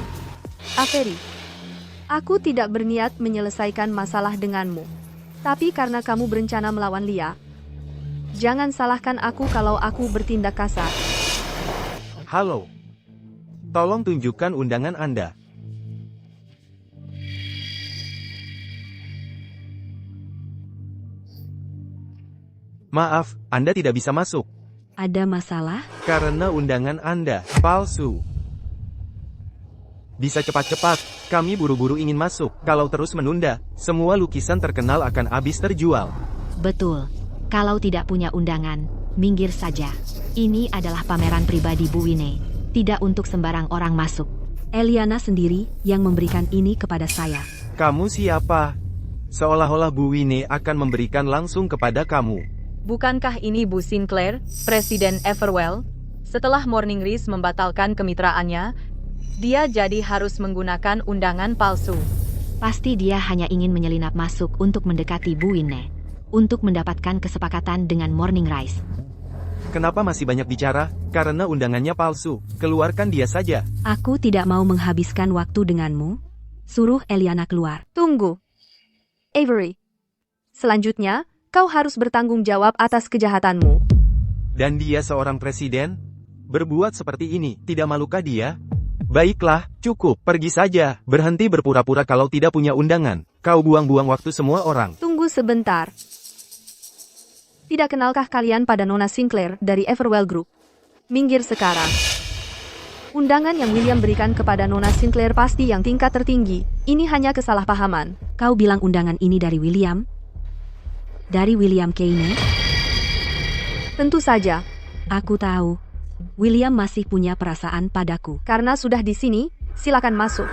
Speaker 10: Avery, aku tidak berniat menyelesaikan masalah denganmu. Tapi karena kamu berencana melawan Lea, jangan salahkan aku kalau aku bertindak kasar.
Speaker 9: Halo. Tolong tunjukkan undangan Anda. Maaf, Anda tidak bisa masuk.
Speaker 2: Ada masalah?
Speaker 9: Karena undangan Anda palsu. Bisa cepat-cepat, kami buru-buru ingin masuk. Kalau terus menunda, semua lukisan terkenal akan habis terjual.
Speaker 2: Betul. Kalau tidak punya undangan, minggir saja. Ini adalah pameran pribadi Bu Winnie. Tidak untuk sembarang orang masuk. Eliana sendiri yang memberikan ini kepada saya.
Speaker 9: Kamu siapa? Seolah-olah Bu Winnie akan memberikan langsung kepada kamu.
Speaker 16: Bukankah ini Bu Sinclair, Presiden Everwell? Setelah Morning Rise membatalkan kemitraannya, dia jadi harus menggunakan undangan palsu.
Speaker 2: Pasti dia hanya ingin menyelinap masuk untuk mendekati Bu Winnie. Untuk mendapatkan kesepakatan dengan Morning Rise.
Speaker 9: Kenapa masih banyak bicara? Karena undangannya palsu. Keluarkan dia saja.
Speaker 2: Aku tidak mau menghabiskan waktu denganmu. Suruh Eliana keluar.
Speaker 10: Tunggu. Avery. Selanjutnya, kau harus bertanggung jawab atas kejahatanmu.
Speaker 9: Dan dia seorang presiden? Berbuat seperti ini, tidak malukah dia? Baiklah, cukup, pergi saja. Berhenti berpura-pura kalau tidak punya undangan. Kau buang-buang waktu semua orang.
Speaker 10: Tunggu sebentar. Tidak kenalkah kalian pada Nona Sinclair dari Everwell Group? Minggir sekarang. Undangan yang William berikan kepada Nona Sinclair pasti yang tingkat tertinggi. Ini hanya kesalahpahaman.
Speaker 2: Kau bilang undangan ini dari William? Dari William Kane?
Speaker 10: Tentu saja.
Speaker 2: Aku tahu. William masih punya perasaan padaku.
Speaker 10: Karena sudah di sini, silakan masuk.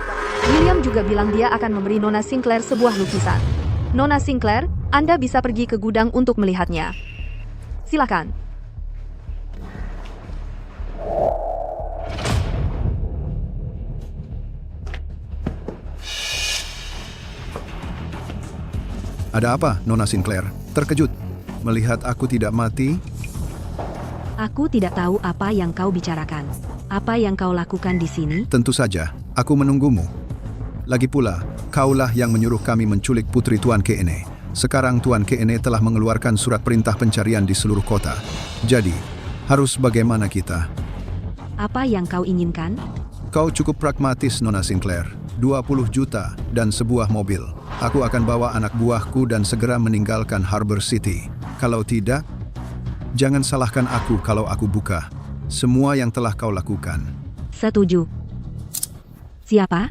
Speaker 10: William juga bilang dia akan memberi Nona Sinclair sebuah lukisan. Nona Sinclair, Anda bisa pergi ke gudang untuk melihatnya. Silakan.
Speaker 13: Ada apa, Nona Sinclair? Terkejut melihat aku tidak mati?
Speaker 2: Aku tidak tahu apa yang kau bicarakan. Apa yang kau lakukan di sini?
Speaker 13: Tentu saja, aku menunggumu. Lagi pula, kaulah yang menyuruh kami menculik putri Tuan Kene. Sekarang Tuan Kene telah mengeluarkan surat perintah pencarian di seluruh kota. Jadi, harus bagaimana kita?
Speaker 2: Apa yang kau inginkan?
Speaker 13: Kau cukup pragmatis, Nona Sinclair. 20 juta dan sebuah mobil. Aku akan bawa anak buahku dan segera meninggalkan Harbor City. Kalau tidak, jangan salahkan aku kalau aku buka semua yang telah kau lakukan.
Speaker 2: Setuju. Siapa?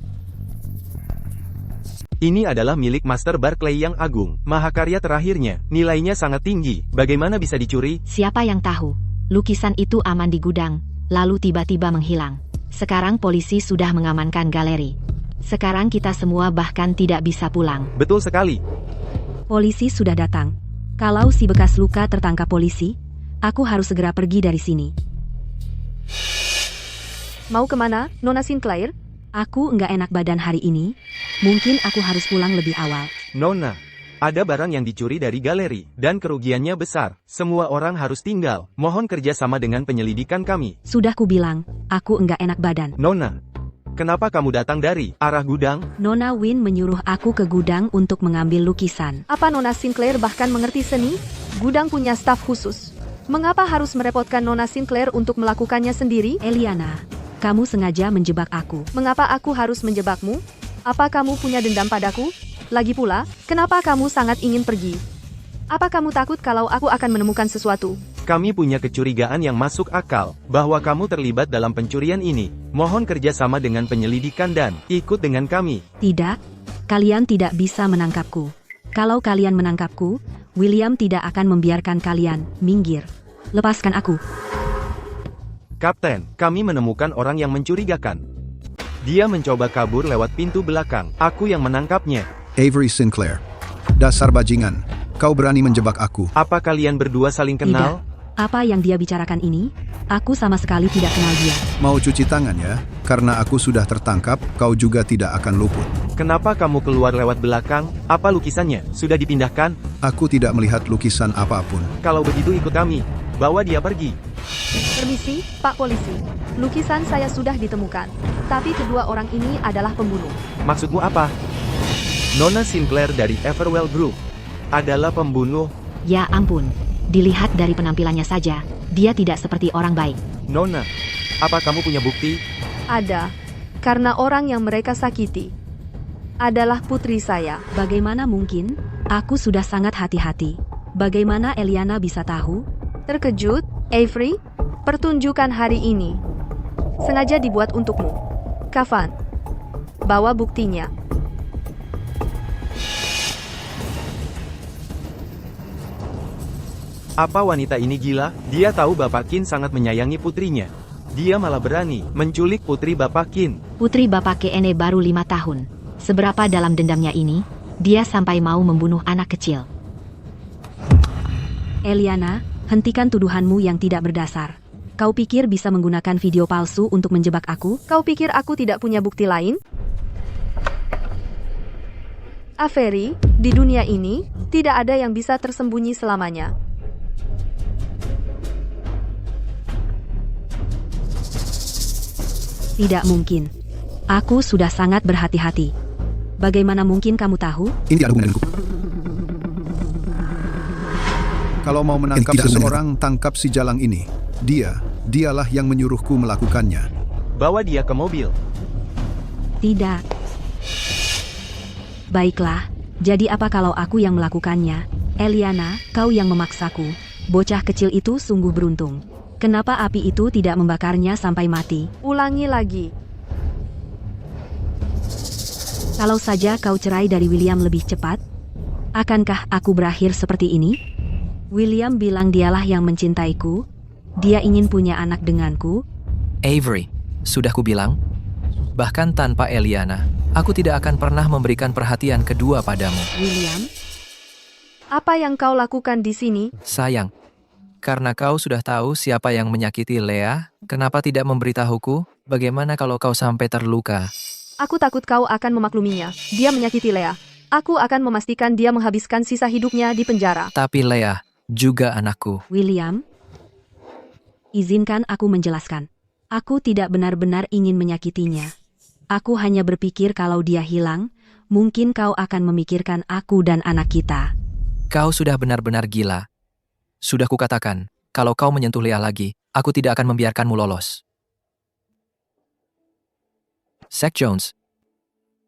Speaker 9: Ini adalah milik Master Barclay yang agung. Mahakarya terakhirnya, nilainya sangat tinggi. Bagaimana bisa dicuri?
Speaker 17: Siapa yang tahu? Lukisan itu aman di gudang, lalu tiba-tiba menghilang. Sekarang polisi sudah mengamankan galeri. Sekarang kita semua bahkan tidak bisa pulang.
Speaker 9: Betul sekali.
Speaker 2: Polisi sudah datang. Kalau si bekas luka tertangkap polisi, aku harus segera pergi dari sini.
Speaker 10: Mau kemana, Nona Sinclair?
Speaker 2: Aku enggak enak badan hari ini. Mungkin aku harus pulang lebih awal.
Speaker 9: Nona, ada barang yang dicuri dari galeri, dan kerugiannya besar. Semua orang harus tinggal. Mohon kerjasama dengan penyelidikan kami.
Speaker 2: Sudah kubilang, aku enggak enak badan.
Speaker 9: Nona, kenapa kamu datang dari arah gudang?
Speaker 2: Nona Win menyuruh aku ke gudang untuk mengambil lukisan.
Speaker 10: Apa Nona Sinclair bahkan mengerti seni? Gudang punya staf khusus. Mengapa harus merepotkan Nona Sinclair untuk melakukannya sendiri?
Speaker 2: Eliana, kamu sengaja menjebak aku.
Speaker 10: Mengapa aku harus menjebakmu? Apa kamu punya dendam padaku? Lagi pula, kenapa kamu sangat ingin pergi? Apa kamu takut kalau aku akan menemukan sesuatu?
Speaker 9: Kami punya kecurigaan yang masuk akal, bahwa kamu terlibat dalam pencurian ini. Mohon kerjasama dengan penyelidikan dan ikut dengan kami.
Speaker 2: Tidak, kalian tidak bisa menangkapku. Kalau kalian menangkapku, William tidak akan membiarkan kalian. Minggir. Lepaskan aku.
Speaker 9: Kapten, kami menemukan orang yang mencurigakan. Dia mencoba kabur lewat pintu belakang. Aku yang menangkapnya.
Speaker 13: Avery Sinclair. Dasar bajingan. Kau berani menjebak aku.
Speaker 9: Apa kalian berdua saling kenal?
Speaker 2: Tidak. Apa yang dia bicarakan ini? Aku sama sekali tidak kenal dia.
Speaker 13: Mau cuci tangan ya? Karena aku sudah tertangkap, kau juga tidak akan luput.
Speaker 9: Kenapa kamu keluar lewat belakang? Apa lukisannya? Sudah dipindahkan?
Speaker 13: Aku tidak melihat lukisan apapun.
Speaker 9: Kalau begitu ikut kami. Bawa dia pergi.
Speaker 10: Permisi, Pak Polisi. Lukisan saya sudah ditemukan. Tapi kedua orang ini adalah pembunuh.
Speaker 9: Maksudmu apa? Nona Sinclair dari Everwell Group adalah pembunuh.
Speaker 17: Ya ampun, dilihat dari penampilannya saja, dia tidak seperti orang baik.
Speaker 9: Nona, apa kamu punya bukti?
Speaker 10: Ada. Karena orang yang mereka sakiti adalah putri saya.
Speaker 2: Bagaimana mungkin? Aku sudah sangat hati-hati. Bagaimana Eliana bisa tahu?
Speaker 10: Terkejut, Avery? Pertunjukan hari ini sengaja dibuat untukmu. Kafan, bawa buktinya.
Speaker 9: Apa wanita ini gila? Dia tahu Bapak Qin sangat menyayangi putrinya. Dia malah berani menculik putri Bapak Qin.
Speaker 17: Putri Bapak Kene baru 5 tahun. Seberapa dalam dendamnya ini, dia sampai mau membunuh anak kecil.
Speaker 2: Eliana, hentikan tuduhanmu yang tidak berdasar. Kau pikir bisa menggunakan video palsu untuk menjebak aku?
Speaker 10: Kau pikir aku tidak punya bukti lain? Avery, di dunia ini, tidak ada yang bisa tersembunyi selamanya.
Speaker 2: Tidak mungkin. Aku sudah sangat berhati-hati. Bagaimana mungkin kamu tahu?
Speaker 13: Ini ada hubungan denganku. Kalau mau menangkap Tidak seseorang, tangkap si jalang ini. Dialah yang menyuruhku melakukannya.
Speaker 9: Bawa dia ke mobil.
Speaker 2: Tidak. Baiklah, jadi apa kalau aku yang melakukannya? Eliana, kau yang memaksaku. Bocah kecil itu sungguh beruntung. Kenapa api itu tidak membakarnya sampai mati?
Speaker 10: Ulangi lagi.
Speaker 2: Kalau saja kau cerai dari William lebih cepat, akankah aku berakhir seperti ini? William bilang dialah yang mencintaiku. Dia ingin punya anak denganku.
Speaker 1: Avery, sudah kubilang? Bahkan tanpa Eliana, aku tidak akan pernah memberikan perhatian kedua padamu.
Speaker 2: William,
Speaker 10: Apa yang kau lakukan di sini?
Speaker 1: Sayang, karena kau sudah tahu siapa yang menyakiti Lea, kenapa tidak memberitahuku? Bagaimana kalau kau sampai terluka?
Speaker 10: Aku takut kau akan memakluminya. Dia menyakiti Lea. Aku akan memastikan dia menghabiskan sisa hidupnya di penjara.
Speaker 1: Tapi Lea juga anakku.
Speaker 2: William, izinkan aku menjelaskan. Aku tidak benar-benar ingin menyakitinya. Aku hanya berpikir kalau dia hilang, mungkin kau akan memikirkan aku dan anak kita.
Speaker 1: Kau sudah benar-benar gila. Sudah kukatakan, kalau kau menyentuh Lea lagi, aku tidak akan membiarkanmu lolos. Zack Jones,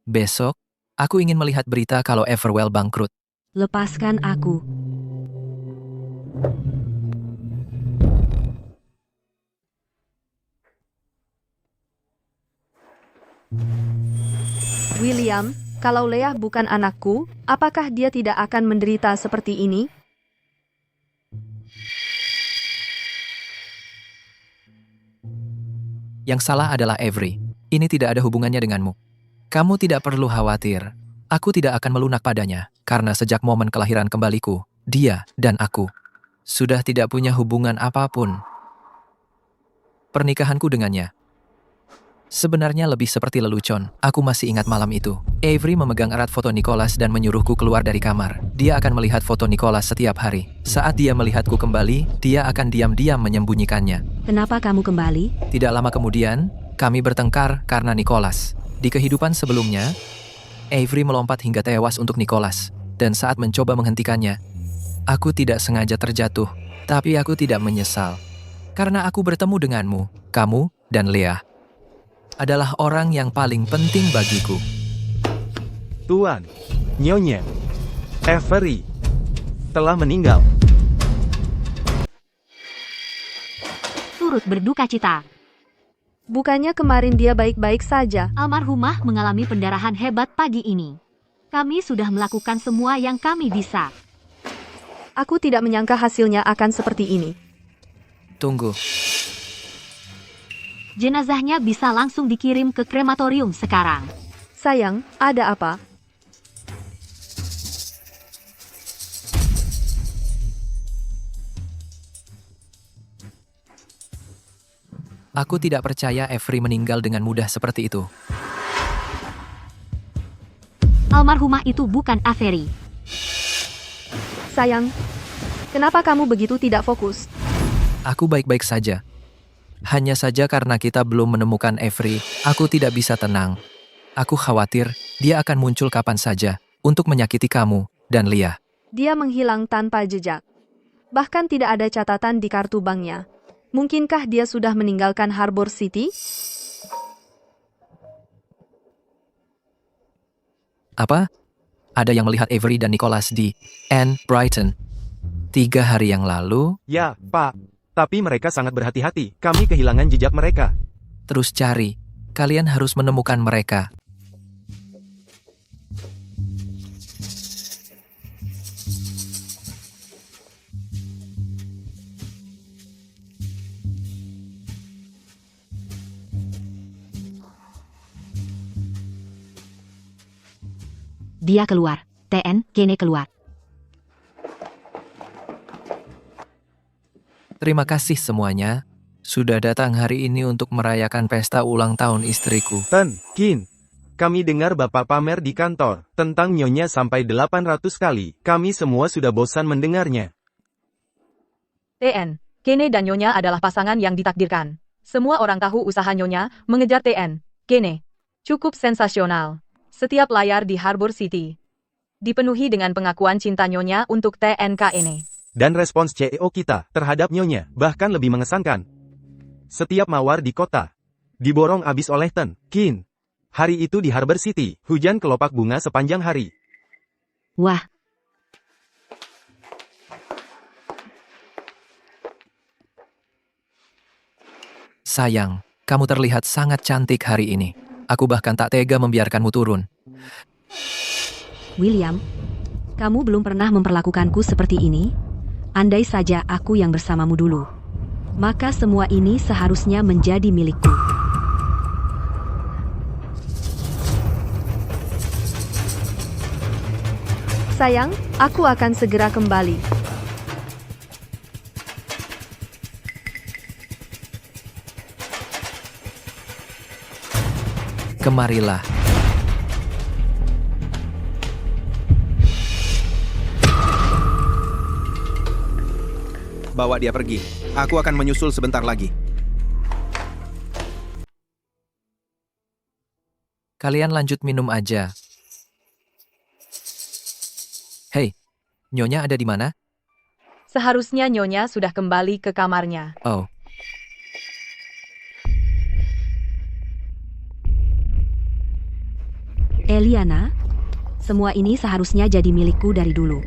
Speaker 1: besok, aku ingin melihat berita kalau Everwell bangkrut.
Speaker 2: Lepaskan aku.
Speaker 10: William, kalau Lea bukan anakku, apakah dia tidak akan menderita seperti ini?
Speaker 1: Yang salah adalah Avery. Ini tidak ada hubungannya denganmu. Kamu tidak perlu khawatir. Aku tidak akan melunak padanya, karena sejak momen kelahiran kembaliku, dia dan aku sudah tidak punya hubungan apapun. Pernikahanku dengannya sebenarnya lebih seperti lelucon. Aku masih ingat malam itu. Avery memegang erat foto Nicholas dan menyuruhku keluar dari kamar. Dia akan melihat foto Nicholas setiap hari. Saat dia melihatku kembali, dia akan diam-diam menyembunyikannya.
Speaker 2: Kenapa kamu kembali?
Speaker 1: Tidak lama kemudian, kami bertengkar karena Nicholas. Di kehidupan sebelumnya, Avery melompat hingga tewas untuk Nicholas. Dan saat mencoba menghentikannya, aku tidak sengaja terjatuh. Tapi aku tidak menyesal. Karena aku bertemu denganmu, kamu, dan Lea adalah orang yang paling penting bagiku.
Speaker 9: Tuan, Nyonya, Avery telah meninggal.
Speaker 17: Turut berduka cita.
Speaker 10: Bukannya kemarin dia baik-baik saja.
Speaker 17: Almarhumah mengalami pendarahan hebat pagi ini. Kami sudah melakukan semua yang kami bisa.
Speaker 10: Aku tidak menyangka hasilnya akan seperti ini.
Speaker 1: Tunggu.
Speaker 17: Jenazahnya bisa langsung dikirim ke krematorium sekarang.
Speaker 10: Sayang, ada apa?
Speaker 1: Aku tidak percaya Avery meninggal dengan mudah seperti itu.
Speaker 17: Almarhumah itu bukan Avery.
Speaker 10: Sayang, kenapa kamu begitu tidak fokus?
Speaker 1: Aku baik-baik saja. Hanya saja karena kita belum menemukan Avery, aku tidak bisa tenang. Aku khawatir dia akan muncul kapan saja untuk menyakiti kamu dan Lea.
Speaker 10: Dia menghilang tanpa jejak. Bahkan tidak ada catatan di kartu banknya. Mungkinkah dia sudah meninggalkan Harbor City?
Speaker 1: Apa? Ada yang melihat Avery dan Nicholas di Brighton 3 hari yang lalu?
Speaker 9: Ya, Pak. Tapi mereka sangat berhati-hati. Kami kehilangan jejak mereka.
Speaker 1: Terus cari. Kalian harus menemukan mereka.
Speaker 17: Dia keluar. Kene keluar.
Speaker 1: Terima kasih semuanya. Sudah datang hari ini untuk merayakan pesta ulang tahun istriku.
Speaker 9: Kin. Kami dengar Bapak pamer di kantor tentang Nyonya sampai 800 kali. Kami semua sudah bosan mendengarnya.
Speaker 16: Kene dan Nyonya adalah pasangan yang ditakdirkan. Semua orang tahu usaha Nyonya mengejar Kene. Cukup sensasional. Setiap layar di Harbor City dipenuhi dengan pengakuan cinta Nyonya untuk Kene.
Speaker 9: Dan respons CEO kita terhadap Nyonya bahkan lebih mengesankan. Setiap mawar di kota diborong abis oleh Ten Qin. Hari itu di Harbor City, hujan kelopak bunga sepanjang hari.
Speaker 17: Wah,
Speaker 1: Sayang, kamu terlihat sangat cantik hari ini. Aku bahkan tak tega membiarkanmu turun.
Speaker 2: William, kamu belum pernah memperlakukanku seperti ini? Andai saja aku yang bersamamu dulu, maka semua ini seharusnya menjadi milikku.
Speaker 10: Sayang, aku akan segera kembali.
Speaker 1: Kemarilah.
Speaker 8: Bawa dia pergi. Aku akan menyusul sebentar lagi.
Speaker 1: Kalian lanjut minum aja. Hei, Nyonya ada di mana?
Speaker 16: Seharusnya Nyonya sudah kembali ke kamarnya.
Speaker 1: Oh,
Speaker 2: Eliana, semua ini seharusnya jadi milikku dari dulu.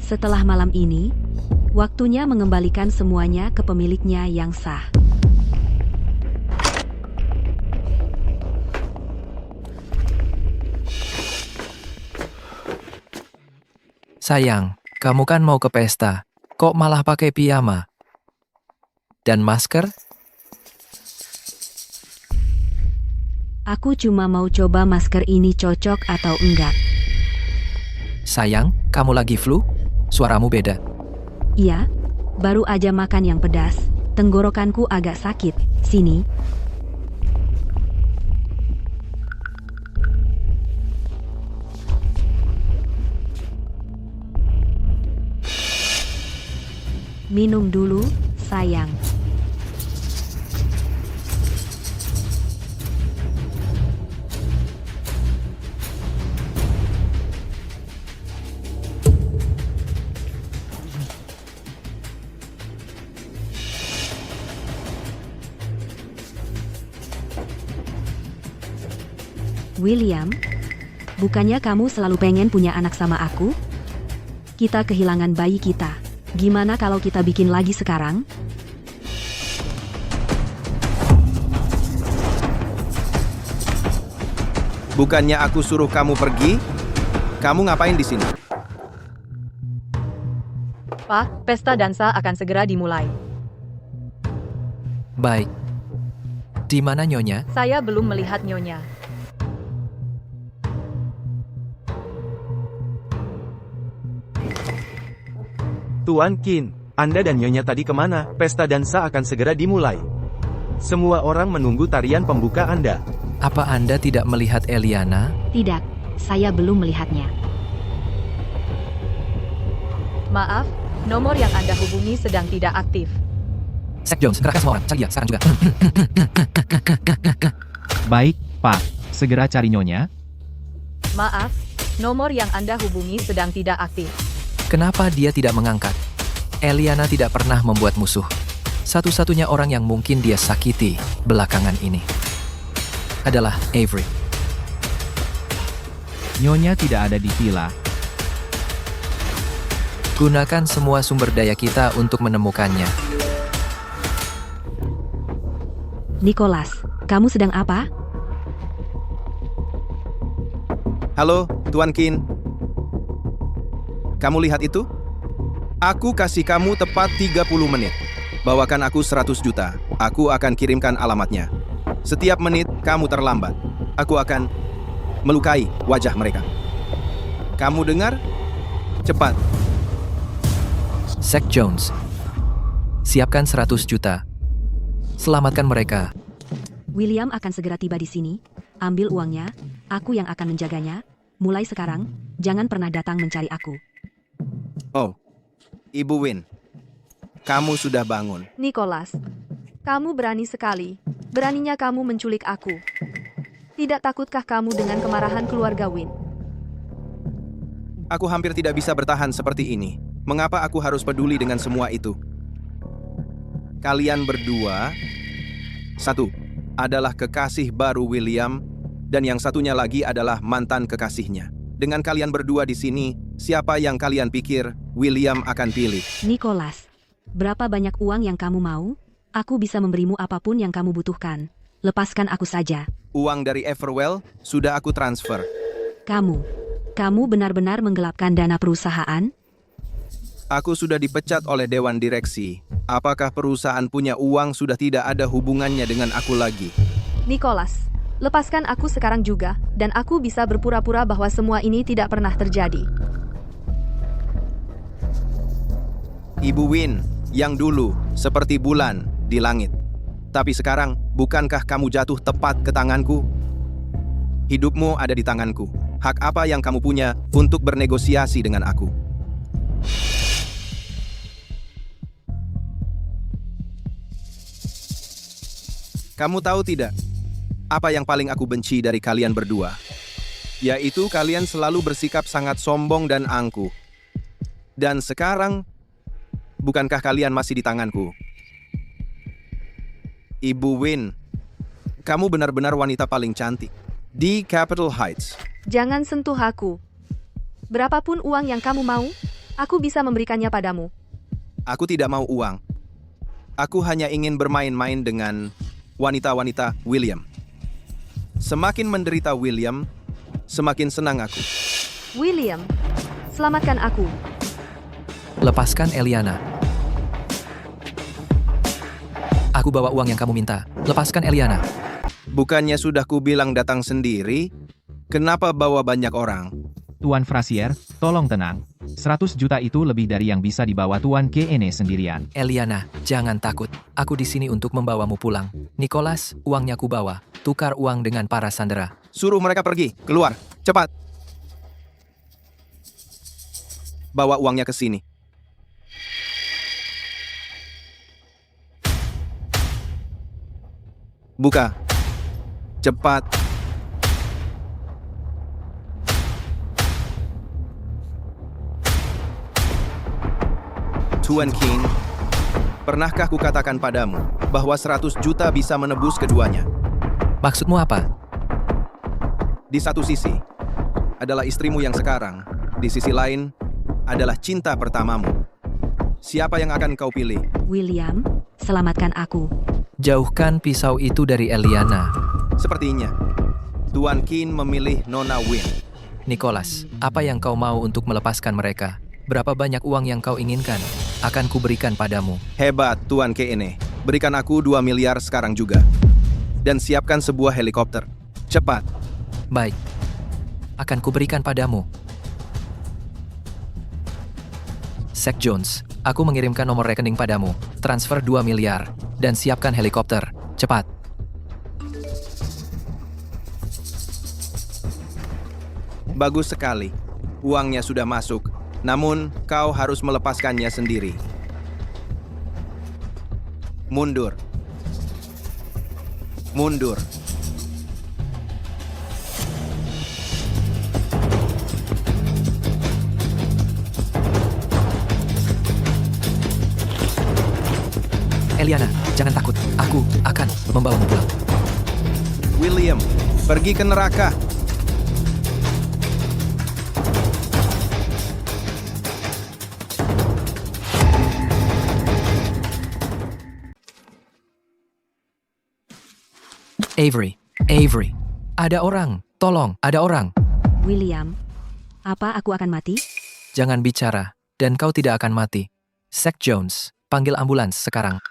Speaker 2: Setelah malam ini, waktunya mengembalikan semuanya ke pemiliknya yang sah.
Speaker 1: sayang, kamu kan mau ke pesta. Kok malah pakai piyama? Dan masker?
Speaker 2: Aku cuma mau coba masker ini cocok atau enggak.
Speaker 1: Sayang, kamu lagi flu? Suaramu beda.
Speaker 2: Iya, baru aja makan yang pedas. Tenggorokanku agak sakit. Sini. Minum dulu, sayang. William, bukannya kamu selalu pengen punya anak sama aku? Kita kehilangan bayi kita. Gimana kalau kita bikin lagi sekarang?
Speaker 8: Bukannya aku suruh kamu pergi? Kamu ngapain di sini?
Speaker 16: Pak, pesta dansa akan segera dimulai.
Speaker 1: Baik. Di mana Nyonya?
Speaker 16: Saya belum melihat Nyonya.
Speaker 9: Tuan Qin, Anda dan Nyonya tadi kemana? Pesta dansa akan segera dimulai. Semua orang menunggu tarian pembuka Anda.
Speaker 1: Apa Anda tidak melihat Eliana?
Speaker 17: Tidak, saya belum melihatnya.
Speaker 16: Maaf, nomor yang Anda hubungi sedang tidak aktif.
Speaker 1: Sek Jones, kerahkan semua orang, cari dia sekarang juga.
Speaker 5: Baik, Pak. Segera cari Nyonya.
Speaker 16: Maaf, nomor yang Anda hubungi sedang tidak aktif.
Speaker 1: Kenapa dia tidak mengangkat? Eliana tidak pernah membuat musuh. Satu-satunya orang yang mungkin dia sakiti belakangan ini adalah Avery.
Speaker 5: Nyonya tidak ada di villa.
Speaker 1: Gunakan semua sumber daya kita untuk menemukannya.
Speaker 2: Nicholas, kamu sedang apa?
Speaker 8: Halo, Tuan Qin. Kamu lihat itu? Aku kasih kamu tepat 30 menit. Bawakan aku 100 juta. Aku akan kirimkan alamatnya. Setiap menit kamu terlambat, aku akan melukai wajah mereka. Kamu dengar? Cepat.
Speaker 1: Sek Jones, siapkan 100 juta. Selamatkan mereka.
Speaker 2: William akan segera tiba di sini. Ambil uangnya, aku yang akan menjaganya. Mulai sekarang, jangan pernah datang mencari aku.
Speaker 8: Oh, Ibu Win. Kamu sudah bangun.
Speaker 10: Nicholas, Kamu berani sekali. Beraninya kamu menculik aku. Tidak takutkah kamu dengan kemarahan keluarga Win?
Speaker 8: Aku hampir tidak bisa bertahan seperti ini. Mengapa aku harus peduli dengan semua itu? Kalian berdua, satu adalah kekasih baru William, dan yang satunya lagi adalah mantan kekasihnya. Dengan kalian berdua di sini, siapa yang kalian pikir William akan pilih?
Speaker 2: Nicholas, berapa banyak uang yang kamu mau? Aku bisa memberimu apapun yang kamu butuhkan. Lepaskan aku saja.
Speaker 8: Uang dari Everwell sudah aku transfer.
Speaker 2: Kamu benar-benar menggelapkan dana perusahaan?
Speaker 8: Aku sudah dipecat oleh Dewan Direksi. Apakah perusahaan punya uang sudah tidak ada hubungannya dengan aku lagi?
Speaker 10: Nicholas, lepaskan aku sekarang juga, dan aku bisa berpura-pura bahwa semua ini tidak pernah terjadi.
Speaker 8: Ibu Win, yang dulu seperti bulan di langit. Tapi sekarang, bukankah kamu jatuh tepat ke tanganku? Hidupmu ada di tanganku. Hak apa yang kamu punya untuk bernegosiasi dengan aku? Kamu tahu tidak, apa yang paling aku benci dari kalian berdua? Yaitu kalian selalu bersikap sangat sombong dan angkuh. Dan sekarang, bukankah kalian masih di tanganku? Ibu Win, kamu benar-benar wanita paling cantik di Capitol Heights.
Speaker 10: Jangan sentuh aku. Berapapun uang yang kamu mau, aku bisa memberikannya padamu.
Speaker 8: Aku tidak mau uang. Aku hanya ingin bermain-main dengan wanita-wanita William. Semakin menderita William, semakin senang aku.
Speaker 10: William, selamatkan aku.
Speaker 1: Lepaskan Eliana. Aku bawa uang yang kamu minta. Lepaskan Eliana.
Speaker 8: Bukannya sudah kubilang datang sendiri? Kenapa bawa banyak orang?
Speaker 5: Tuan Frasier, tolong tenang. 100 juta itu lebih dari yang bisa dibawa Tuan Keene sendirian.
Speaker 1: Eliana, jangan takut. Aku di sini untuk membawamu pulang. Nicholas, uangnya ku bawa. Tukar uang dengan para sandera.
Speaker 8: Suruh mereka pergi. Keluar. Cepat. Bawa uangnya ke sini. Buka. Cepat. Tuan King, pernahkah kukatakan padamu bahwa 100 juta bisa menebus keduanya?
Speaker 1: Maksudmu apa?
Speaker 8: Di satu sisi, adalah istrimu yang sekarang. Di sisi lain, adalah cinta pertamamu. Siapa yang akan kau pilih?
Speaker 2: William, selamatkan aku.
Speaker 1: Jauhkan pisau itu dari Eliana.
Speaker 8: Sepertinya, Tuan King memilih Nona Win.
Speaker 1: Nicholas, apa yang kau mau untuk melepaskan mereka? Berapa banyak uang yang kau inginkan? Akan kuberikan padamu.
Speaker 8: Hebat, Tuan Keene. Berikan aku 2 miliar sekarang juga. Dan siapkan sebuah helikopter. Cepat.
Speaker 1: Baik. Akan kuberikan padamu. Zack Jones, aku mengirimkan nomor rekening padamu. Transfer 2 miliar. Dan siapkan helikopter. Cepat.
Speaker 8: Bagus sekali. Uangnya sudah masuk. Namun, kau harus melepaskannya sendiri. Mundur. Mundur.
Speaker 1: Eliana, jangan takut. Aku akan membawamu pulang.
Speaker 8: William, pergi ke neraka.
Speaker 1: Avery. Ada orang. Tolong, ada orang.
Speaker 2: William, apa aku akan mati?
Speaker 1: Jangan bicara, dan kau tidak akan mati. Zack Jones, panggil ambulans sekarang.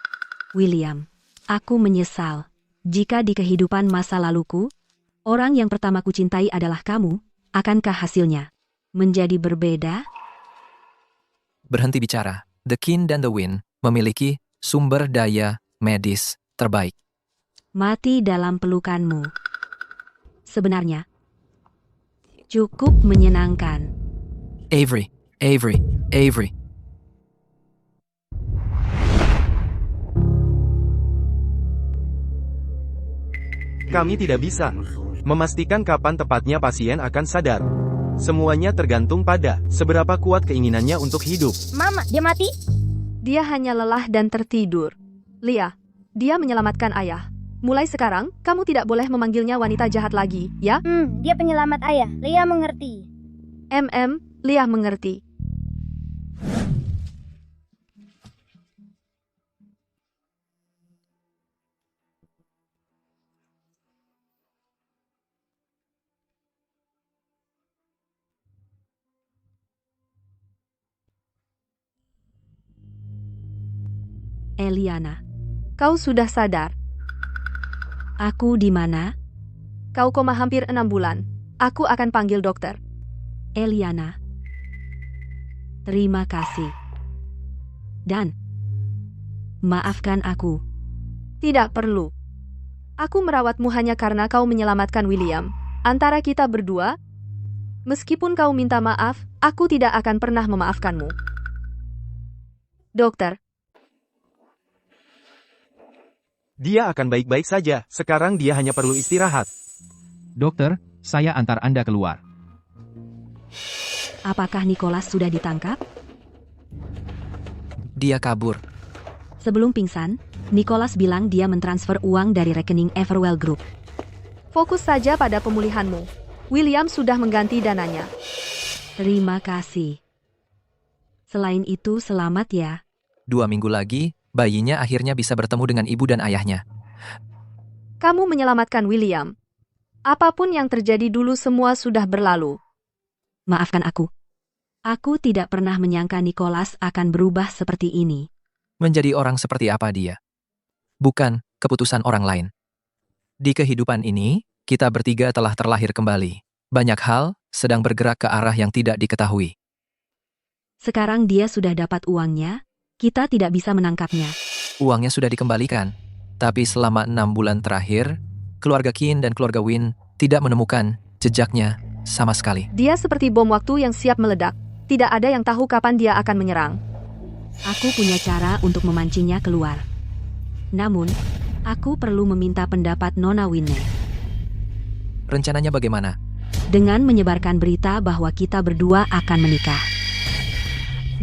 Speaker 2: William, aku menyesal. Jika di kehidupan masa laluku, orang yang pertama kucintai adalah kamu, akankah hasilnya menjadi berbeda?
Speaker 1: Berhenti bicara. The King dan The Wind memiliki sumber daya medis terbaik.
Speaker 2: Mati dalam pelukanmu. Sebenarnya, cukup menyenangkan.
Speaker 1: Avery.
Speaker 9: Kami tidak bisa memastikan kapan tepatnya pasien akan sadar. Semuanya tergantung pada seberapa kuat keinginannya untuk hidup.
Speaker 4: Mama, dia mati?
Speaker 10: Dia hanya lelah dan tertidur. Lia, dia menyelamatkan ayah. Mulai sekarang, kamu tidak boleh memanggilnya wanita jahat lagi, ya?
Speaker 4: Dia penyelamat ayah. Lia mengerti.
Speaker 10: Lia mengerti.
Speaker 2: Eliana,
Speaker 10: Kau sudah sadar.
Speaker 2: aku di mana?
Speaker 10: Kau koma hampir 6 bulan. Aku akan panggil dokter.
Speaker 2: Eliana. Terima kasih. Dan maafkan aku.
Speaker 10: Tidak perlu. Aku merawatmu hanya karena kau menyelamatkan William. Antara kita berdua, meskipun kau minta maaf, aku tidak akan pernah memaafkanmu. Dokter,
Speaker 9: Dia akan baik-baik saja, sekarang dia hanya perlu istirahat.
Speaker 5: Dokter, saya antar Anda keluar.
Speaker 2: Apakah Nicholas sudah ditangkap?
Speaker 1: Dia kabur.
Speaker 2: Sebelum pingsan, Nicholas bilang dia mentransfer uang dari rekening Everwell Group.
Speaker 10: fokus saja pada pemulihanmu. William sudah mengganti dananya.
Speaker 2: Terima kasih. Selain itu, selamat ya.
Speaker 1: 2 minggu lagi, bayinya akhirnya bisa bertemu dengan ibu dan ayahnya.
Speaker 10: Kamu menyelamatkan William. Apapun yang terjadi dulu semua sudah berlalu.
Speaker 2: Maafkan aku. Aku tidak pernah menyangka Nicholas akan berubah seperti ini.
Speaker 1: Menjadi orang seperti apa dia? Bukan keputusan orang lain. Di kehidupan ini, kita bertiga telah terlahir kembali. Banyak hal sedang bergerak ke arah yang tidak diketahui.
Speaker 2: Sekarang dia sudah dapat uangnya, kita tidak bisa menangkapnya.
Speaker 1: Uangnya sudah dikembalikan, tapi selama 6 bulan terakhir, keluarga Qin dan keluarga Win tidak menemukan jejaknya sama sekali.
Speaker 10: Dia seperti bom waktu yang siap meledak. Tidak ada yang tahu kapan dia akan menyerang.
Speaker 2: Aku punya cara untuk memancingnya keluar. Namun, aku perlu meminta pendapat Nona Winnie.
Speaker 1: Rencananya bagaimana?
Speaker 2: Dengan menyebarkan berita bahwa kita berdua akan menikah.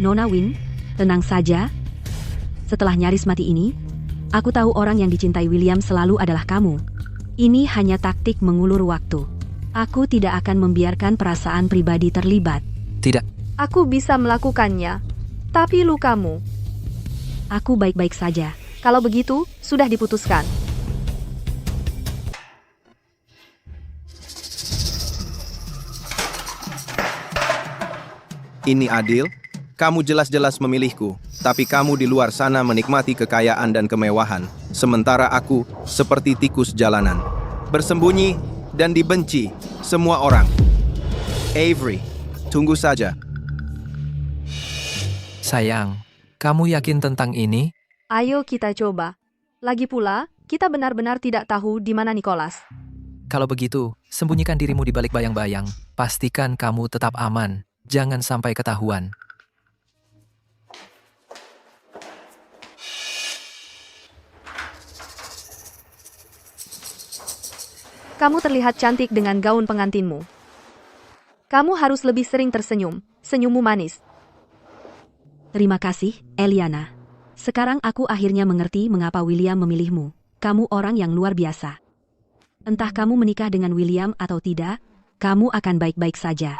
Speaker 2: Nona Win, tenang saja. Setelah nyaris mati ini, aku tahu orang yang dicintai William selalu adalah kamu. Ini hanya taktik mengulur waktu. Aku tidak akan membiarkan perasaan pribadi terlibat.
Speaker 1: Tidak.
Speaker 10: Aku bisa melakukannya. Tapi lukamu.
Speaker 2: Aku baik-baik saja.
Speaker 10: Kalau begitu, sudah diputuskan.
Speaker 8: Ini adil? Kamu jelas-jelas memilihku, tapi kamu di luar sana menikmati kekayaan dan kemewahan, sementara aku seperti tikus jalanan, bersembunyi dan dibenci semua orang. Avery, tunggu saja.
Speaker 1: Sayang, kamu yakin tentang ini?
Speaker 10: Ayo kita coba. Lagi pula, kita benar-benar tidak tahu di mana Nicholas.
Speaker 1: Kalau begitu, sembunyikan dirimu di balik bayang-bayang. Pastikan kamu tetap aman. Jangan sampai ketahuan.
Speaker 10: Kamu terlihat cantik dengan gaun pengantinmu. Kamu harus lebih sering tersenyum. Senyummu manis.
Speaker 2: Terima kasih, Eliana. Sekarang aku akhirnya mengerti mengapa William memilihmu. Kamu orang yang luar biasa. Entah kamu menikah dengan William atau tidak, kamu akan baik-baik saja.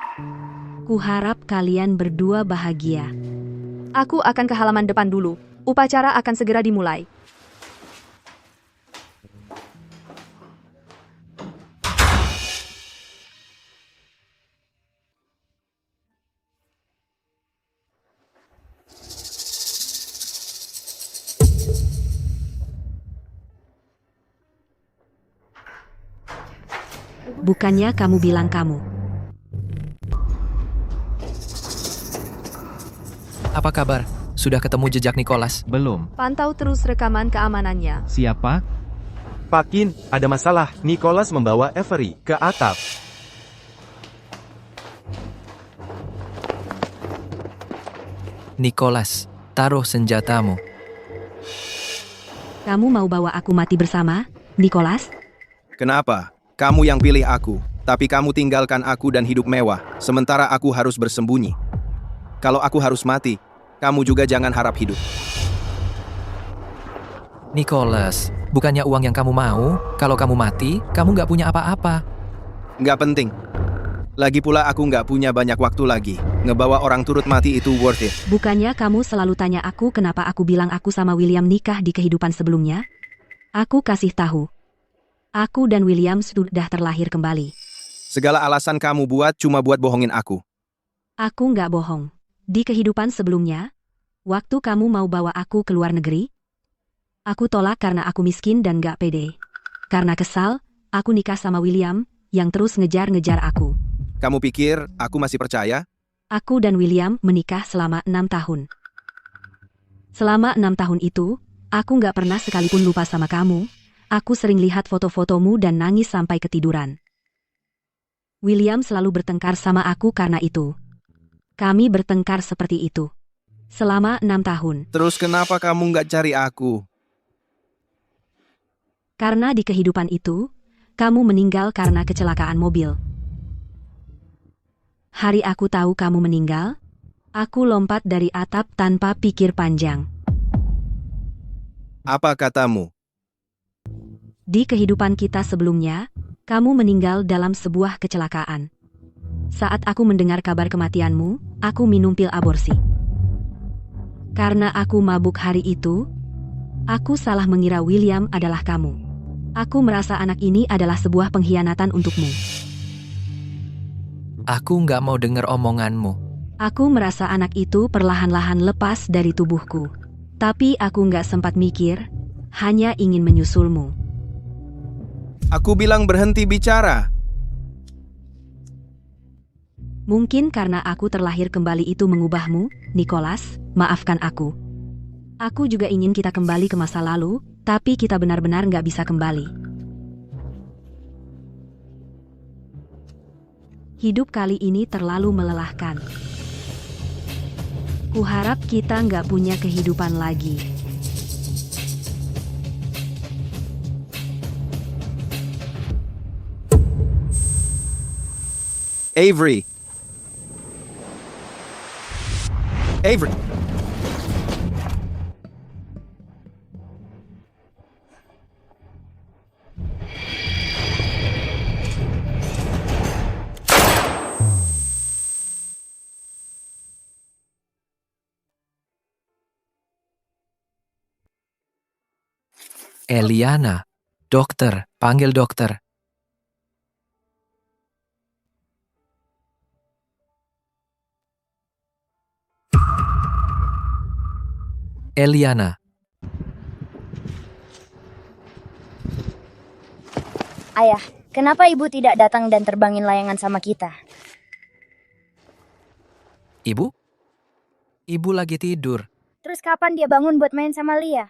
Speaker 2: Kuharap kalian berdua bahagia.
Speaker 10: Aku akan ke halaman depan dulu. Upacara akan segera dimulai.
Speaker 2: Bukannya kamu bilang kamu.
Speaker 1: Apa kabar? Sudah ketemu jejak Nicholas?
Speaker 5: Belum.
Speaker 10: Pantau terus rekaman keamanannya.
Speaker 5: Siapa?
Speaker 9: Pak Qin, ada masalah. Nicholas membawa Avery ke atap.
Speaker 1: Nicholas, taruh senjatamu.
Speaker 2: Kamu mau bawa aku mati bersama, Nicholas?
Speaker 8: Kenapa? Kamu yang pilih aku, tapi kamu tinggalkan aku dan hidup mewah, sementara aku harus bersembunyi. Kalau aku harus mati, kamu juga jangan harap hidup.
Speaker 1: Nicholas, bukannya uang yang kamu mau, kalau kamu mati, kamu nggak punya apa-apa.
Speaker 8: Nggak penting. Lagi pula aku nggak punya banyak waktu lagi. Ngebawa orang turut mati itu worth it.
Speaker 2: Bukannya kamu selalu tanya aku kenapa aku bilang aku sama William nikah di kehidupan sebelumnya? Aku kasih tahu. Aku dan William sudah terlahir kembali.
Speaker 8: Segala alasan kamu buat cuma buat bohongin aku.
Speaker 2: Aku nggak bohong. Di kehidupan sebelumnya, waktu kamu mau bawa aku ke luar negeri, aku tolak karena aku miskin dan nggak pede. Karena kesal, aku nikah sama William, yang terus ngejar-ngejar aku.
Speaker 8: Kamu pikir aku masih percaya?
Speaker 2: Aku dan William menikah selama 6 tahun. Selama 6 tahun itu, aku nggak pernah sekalipun lupa sama kamu. Aku sering lihat foto-fotomu dan nangis sampai ketiduran. William selalu bertengkar sama aku karena itu. Kami bertengkar seperti itu. Selama 6 tahun.
Speaker 8: Terus kenapa kamu nggak cari aku?
Speaker 2: Karena di kehidupan itu, kamu meninggal karena kecelakaan mobil. Hari aku tahu kamu meninggal, aku lompat dari atap tanpa pikir panjang.
Speaker 8: Apa katamu?
Speaker 2: Di kehidupan kita sebelumnya, kamu meninggal dalam sebuah kecelakaan. Saat aku mendengar kabar kematianmu, aku minum pil aborsi. Karena aku mabuk hari itu, aku salah mengira William adalah kamu. Aku merasa anak ini adalah sebuah pengkhianatan untukmu.
Speaker 1: Aku nggak mau dengar omonganmu.
Speaker 2: Aku merasa anak itu perlahan-lahan lepas dari tubuhku. Tapi aku nggak sempat mikir, hanya ingin menyusulmu.
Speaker 8: Aku bilang berhenti bicara.
Speaker 2: Mungkin karena aku terlahir kembali itu mengubahmu, Nicholas, maafkan aku. Aku juga ingin kita kembali ke masa lalu, tapi kita benar-benar nggak bisa kembali. Hidup kali ini terlalu melelahkan. Kuharap kita nggak punya kehidupan lagi.
Speaker 8: Avery. Avery.
Speaker 1: Eliana. Dokter, panggil dokter. Eliana.
Speaker 4: Ayah, kenapa ibu tidak datang dan terbangin layangan sama kita?
Speaker 1: Ibu? Ibu lagi tidur.
Speaker 4: Terus kapan dia bangun buat main sama Lia?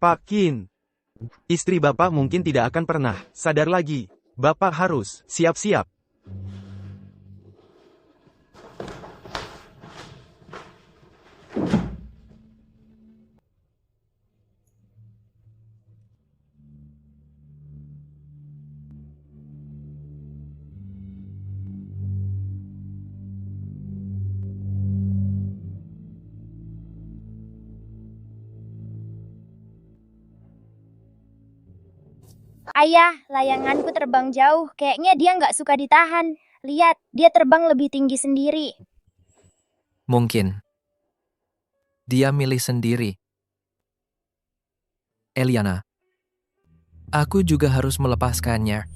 Speaker 9: Pak Kin. Istri Bapak mungkin tidak akan pernah sadar lagi. Bapak harus siap-siap.
Speaker 4: Ayah, layanganku terbang jauh. Kayaknya dia nggak suka ditahan. Lihat, dia terbang lebih tinggi sendiri.
Speaker 1: Mungkin. Dia milih sendiri. Eliana. Aku juga harus melepaskannya.